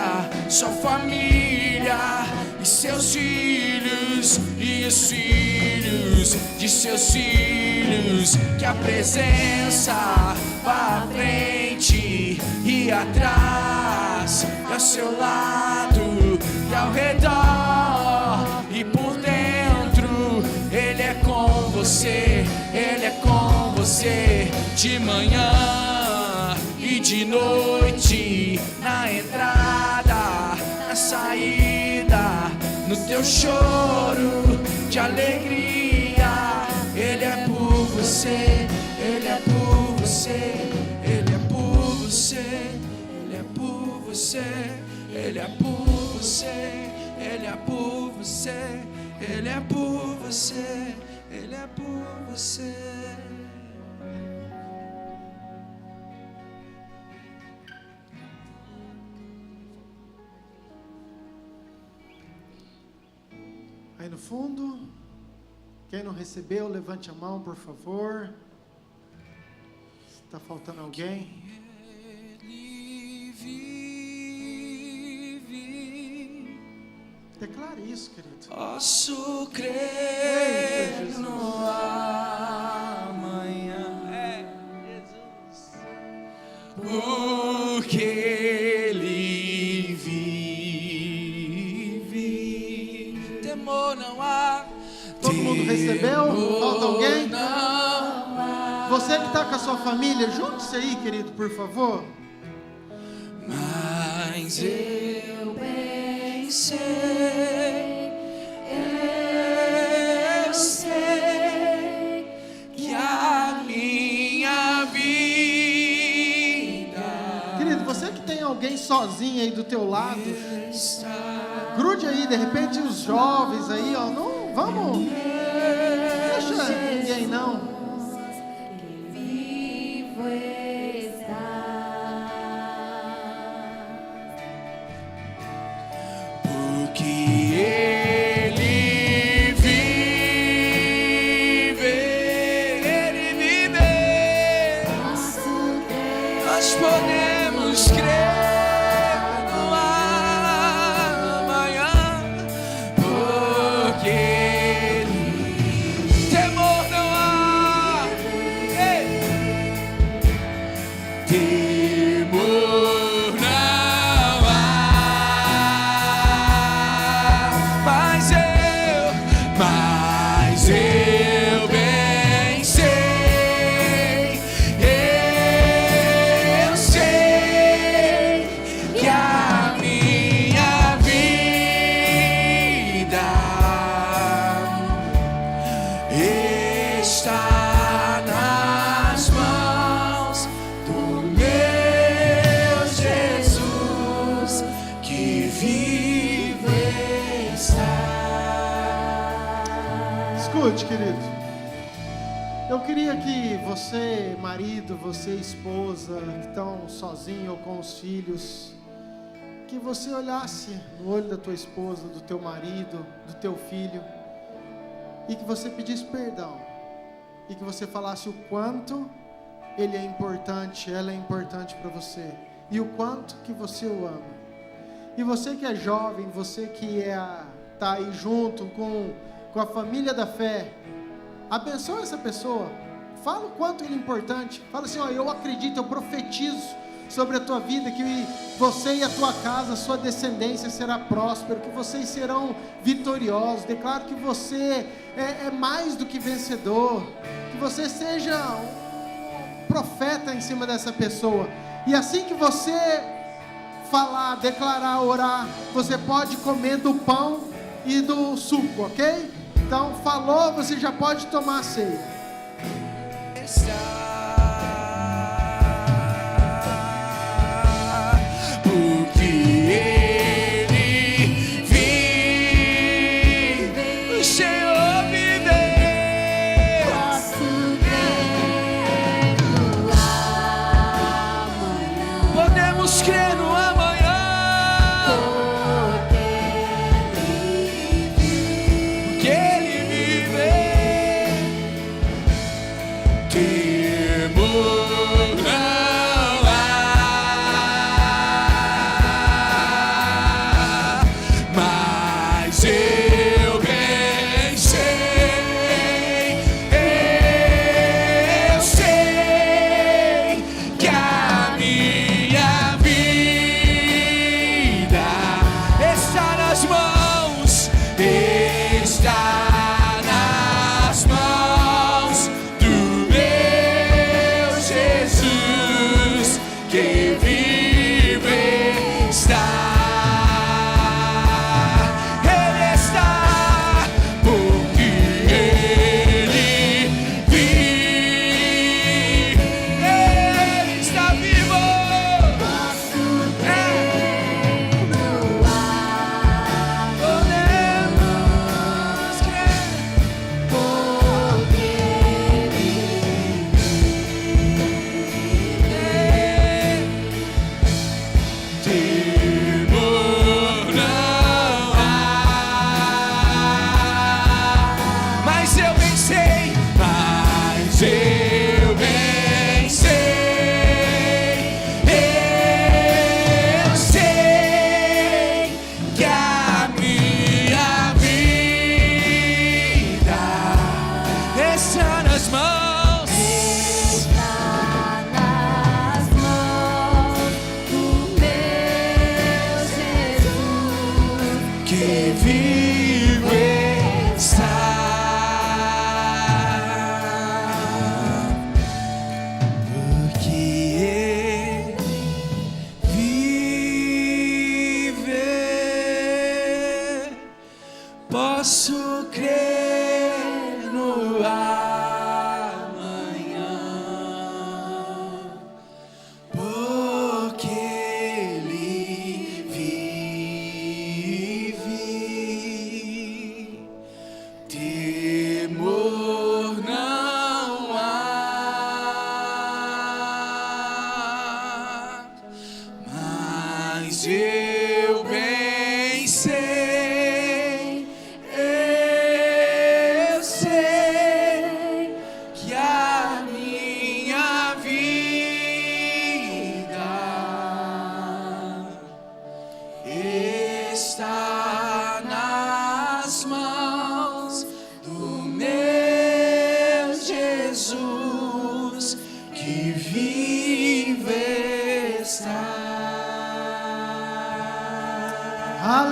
sua família e seus filhos e os filhos de seus filhos. Que a presença vá à frente e atrás, e ao seu lado e ao redor e por dentro. Ele é com você, Ele é com você, de manhã e de noite, na entrada, na saída, no teu choro de alegria. Ele é por você, Ele é por você, Ele é por você, Ele é por você, Ele é por você, Ele é por você, Ele é por você, Ele é por você. Aí no fundo, quem não recebeu, levante a mão, por favor. Está faltando alguém? Declare isso, querido. Posso crer no amanhã, Jesus, porque Você que está com a sua família, junte-se aí, querido, por favor. Mas eu bem sei, que a minha vida. Querido, você que tem alguém sozinho aí do teu lado, grude aí, de repente os jovens aí, ó, não, vamos, deixa ninguém não. Podemos crer no amanhã, porque temor não há, temor não há, mas eu bem sei. Que a minha vida está nas mãos do meu Jesus, que vive está. Escute, querido, eu queria que você, marido, você, esposa, que estão sozinho ou com os filhos, que você olhasse no olho da tua esposa, do teu marido, do teu filho, e que você pedisse perdão, e que você falasse o quanto ele é importante, ela é importante para você, e o quanto que você o ama. E você que é jovem, você que tá aí junto com a família da fé, abençoa essa pessoa, fala o quanto ele é importante, fala assim, ó, eu acredito, eu profetizo sobre a tua vida, que você e a tua casa, a sua descendência será próspero, que vocês serão vitoriosos. Declaro que você é mais do que vencedor, que você seja um profeta em cima dessa pessoa. E assim que você falar, declarar, orar, você pode comer do pão e do suco, ok? Então falou, você já pode tomar a ceia.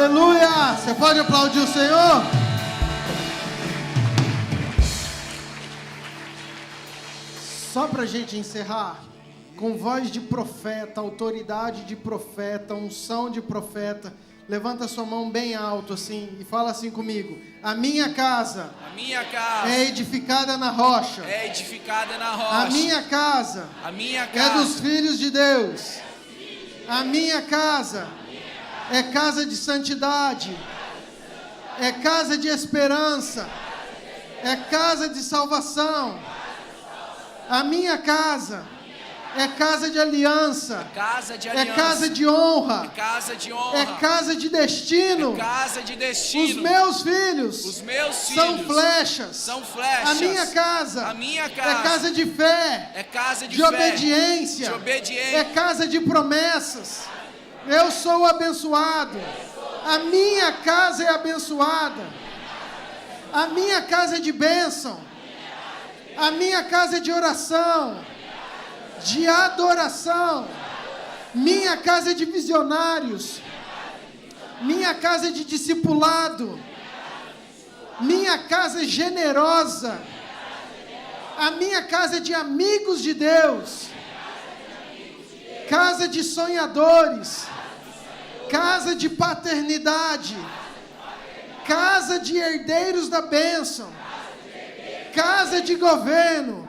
Aleluia! Você pode aplaudir o Senhor? Só para a gente encerrar, com voz de profeta, autoridade de profeta, unção de profeta, levanta sua mão bem alto assim e fala assim comigo: a minha casa é edificada na rocha. É edificada na rocha. A minha casa é dos filhos de Deus. A minha casa é casa de santidade. É casa de esperança. É casa de salvação. A minha casa é casa de aliança. É casa de honra. É casa de destino. Os meus filhos são flechas. A minha casa é casa de fé. De obediência. É casa de promessas. Eu sou abençoado. A minha casa é abençoada. A minha casa é de bênção. A minha casa é de oração, de adoração. Minha casa é de visionários. Minha casa é de discipulado. Minha casa é generosa. A minha casa é de amigos de Deus. Casa de sonhadores. Casa de paternidade. Casa de herdeiros da bênção. Casa de governo.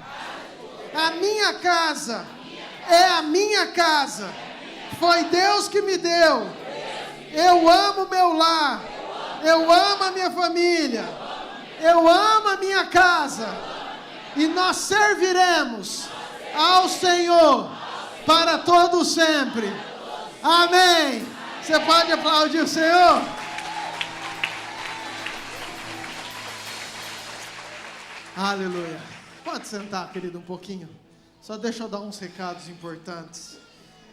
A minha casa é a minha casa. Foi Deus que me deu. Eu amo meu lar. Eu amo a minha família. Eu amo a minha casa. E nós serviremos ao Senhor para todo sempre. Amém. Você pode aplaudir o Senhor? Aleluia. Pode sentar, querido, um pouquinho. Só deixa eu dar uns recados importantes.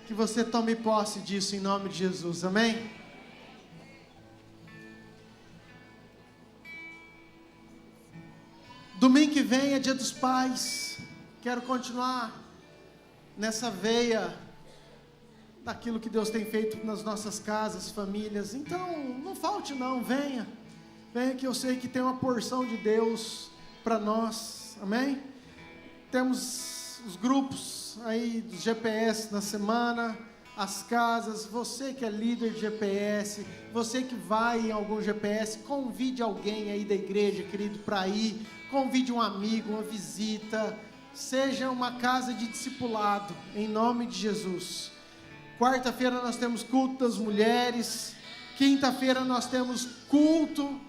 Que você tome posse disso em nome de Jesus. Amém? Domingo que vem é Dia dos Pais. Quero continuar nessa veia daquilo que Deus tem feito nas nossas casas, famílias. Então, não falte não, venha. Venha que eu sei que tem uma porção de Deus para nós, amém? Temos os grupos aí dos GPS na semana, as casas. Você que é líder de GPS, você que vai em algum GPS, convide alguém aí da igreja, querido, para ir. Convide um amigo, uma visita. Seja uma casa de discipulado, em nome de Jesus. Quarta-feira nós temos culto das mulheres. Quinta-feira nós temos culto.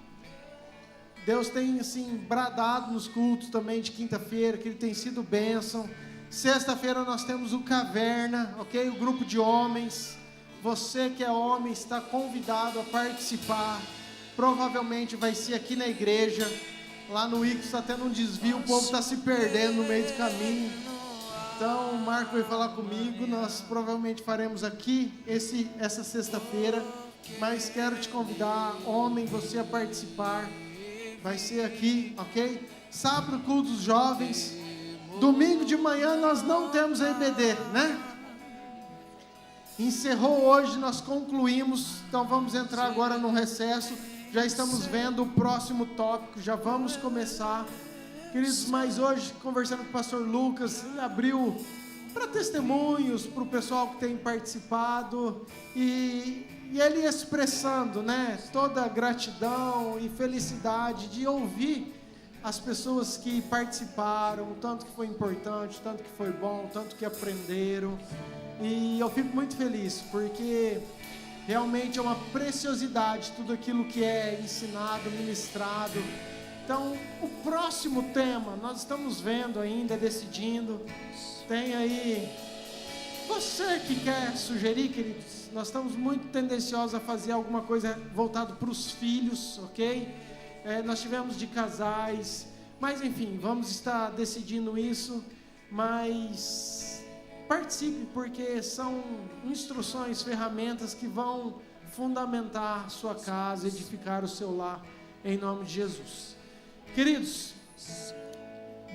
Deus tem, assim, bradado nos cultos também de quinta-feira, que Ele tem sido bênção. Sexta-feira nós temos o Caverna, ok? O grupo de homens. Você que é homem está convidado a participar. Provavelmente vai ser aqui na igreja. Lá no Icos está tendo um desvio, o povo está se perdendo no meio do caminho. Então o Marco veio falar comigo, nós provavelmente faremos aqui essa sexta-feira. Mas quero te convidar, homem, você a participar. Vai ser aqui, ok? Sábado, culto dos jovens. Domingo de manhã nós não temos a EBD, né? Encerrou hoje, nós concluímos. Então vamos entrar agora no recesso. Já estamos vendo o próximo tópico, já vamos começar. Queridos, mas hoje, conversando com o pastor Lucas, ele abriu para testemunhos, para o pessoal que tem participado. E ele expressando, né, toda a gratidão e felicidade de ouvir as pessoas que participaram, o tanto que foi importante, o tanto que foi bom, o tanto que aprenderam. E eu fico muito feliz, porque realmente é uma preciosidade tudo aquilo que é ensinado, ministrado. Então, o próximo tema, nós estamos vendo ainda, decidindo. Tem aí, você que quer sugerir, queridos, nós estamos muito tendenciosos a fazer alguma coisa voltado para os filhos, ok? Nós tivemos de casais, mas enfim, vamos estar decidindo isso, mas participe, porque são instruções, ferramentas que vão fundamentar sua casa, edificar o seu lar, em nome de Jesus. Queridos,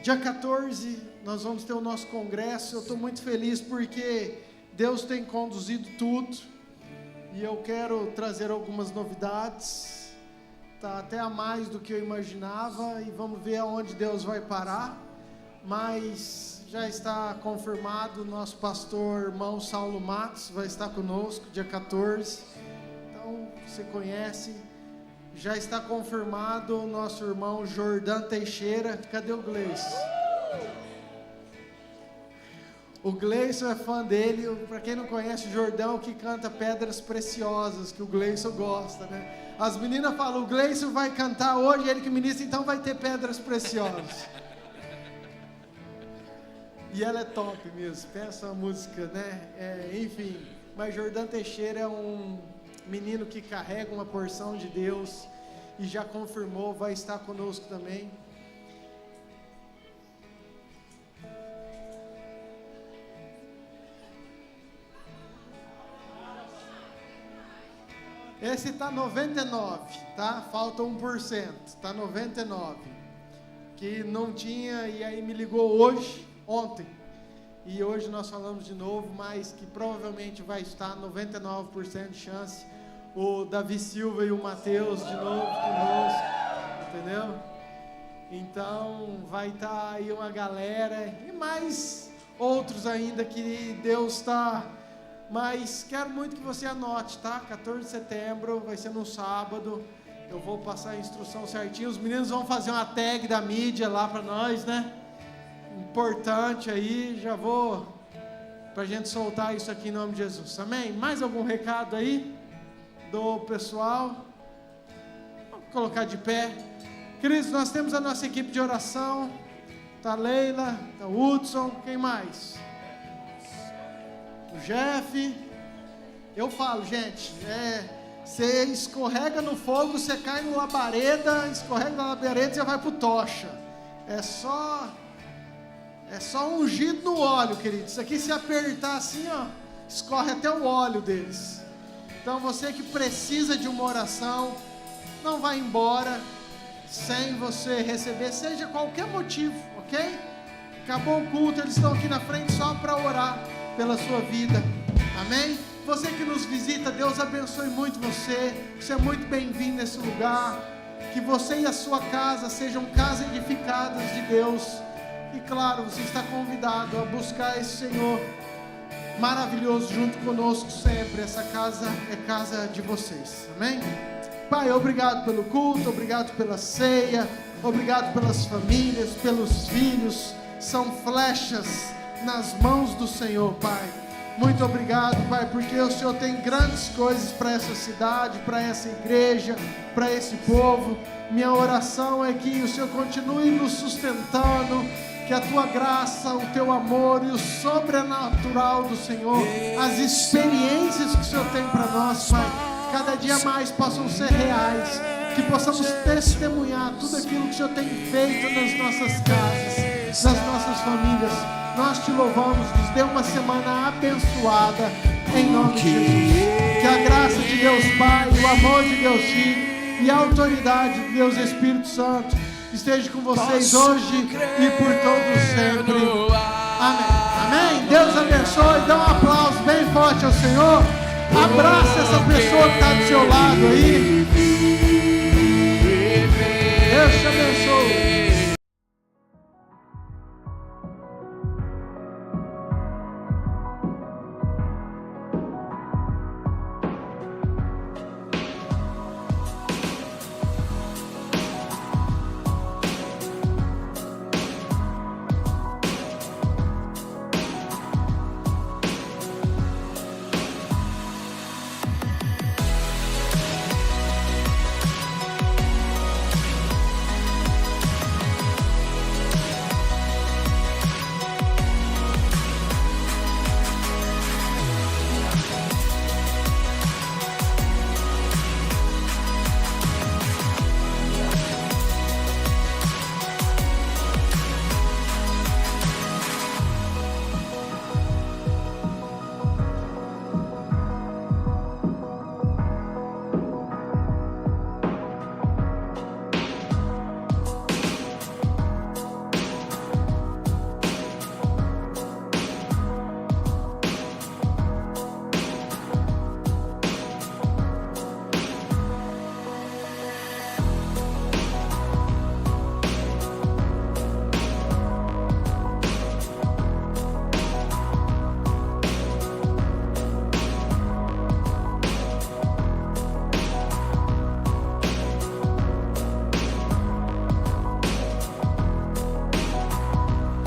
dia 14 nós vamos ter o nosso congresso. Eu estou muito feliz porque Deus tem conduzido tudo. E eu quero trazer algumas novidades. Tá até a mais do que eu imaginava e vamos ver aonde Deus vai parar. Mas já está confirmado, nosso pastor irmão Saulo Matos vai estar conosco dia 14. Então, você conhece. Já está confirmado o nosso irmão Jordan Teixeira. Cadê o Gleison? O Gleison é fã dele. Para quem não conhece, o Jordão que canta Pedras Preciosas, que o Gleison gosta, né? As meninas falam, o Gleison vai cantar hoje, ele que ministra, então vai ter Pedras Preciosas. E ela é top mesmo, pensa uma música, né? Enfim, mas Jordan Teixeira é um menino que carrega uma porção de Deus e já confirmou, vai estar conosco também. Esse tá 99, tá? Falta 1%, tá 99. Que não tinha, e aí me ligou ontem. E hoje nós falamos de novo, mas que provavelmente vai estar 99% de chance. O Davi Silva e o Matheus de novo conosco, entendeu? Então vai estar aí uma galera e mais outros ainda que Deus está... Mas quero muito que você anote, tá? 14 de setembro, vai ser no sábado. Eu vou passar a instrução certinho. Os meninos vão fazer uma tag da mídia lá para nós, né? Importante aí. Já vou pra gente soltar isso aqui em nome de Jesus. Amém? Mais algum recado aí do pessoal? Vamos colocar de pé. Queridos, nós temos a nossa equipe de oração. Tá a Leila, tá o Hudson, quem mais? O Jeff. Eu falo, gente, você escorrega no fogo, você cai no labareda, escorrega no labareda e você vai pro tocha. É só ungido no óleo, querido. Isso aqui, se apertar assim, ó, escorre até o óleo deles. Então você que precisa de uma oração, não vai embora sem você receber, seja qualquer motivo, ok? Acabou o culto, eles estão aqui na frente só para orar pela sua vida, amém? Você que nos visita, Deus abençoe muito você. Você é muito bem-vindo nesse lugar. Que você e a sua casa sejam casas edificadas de Deus. E claro, você está convidado a buscar esse Senhor maravilhoso junto conosco sempre. Essa casa é casa de vocês, amém? Pai, obrigado pelo culto, obrigado pela ceia, obrigado pelas famílias, pelos filhos. São flechas nas mãos do Senhor, Pai. Muito obrigado, Pai, porque o Senhor tem grandes coisas para essa cidade, para essa igreja, para esse povo. Minha oração é que o Senhor continue nos sustentando, que a Tua graça, o Teu amor e o sobrenatural do Senhor, as experiências que o Senhor tem para nós, Pai, cada dia mais possam ser reais, que possamos testemunhar tudo aquilo que o Senhor tem feito nas nossas casas, nas nossas famílias. Nós te louvamos, nos dê uma semana abençoada, em nome de Jesus. Que a graça de Deus Pai, o amor de Deus Filho e a autoridade de Deus Espírito Santo esteja com vocês hoje e por todos sempre. Amém. Amém. Deus abençoe. Dá um aplauso bem forte ao Senhor. Abraça essa pessoa que está do seu lado aí. Deus te abençoe.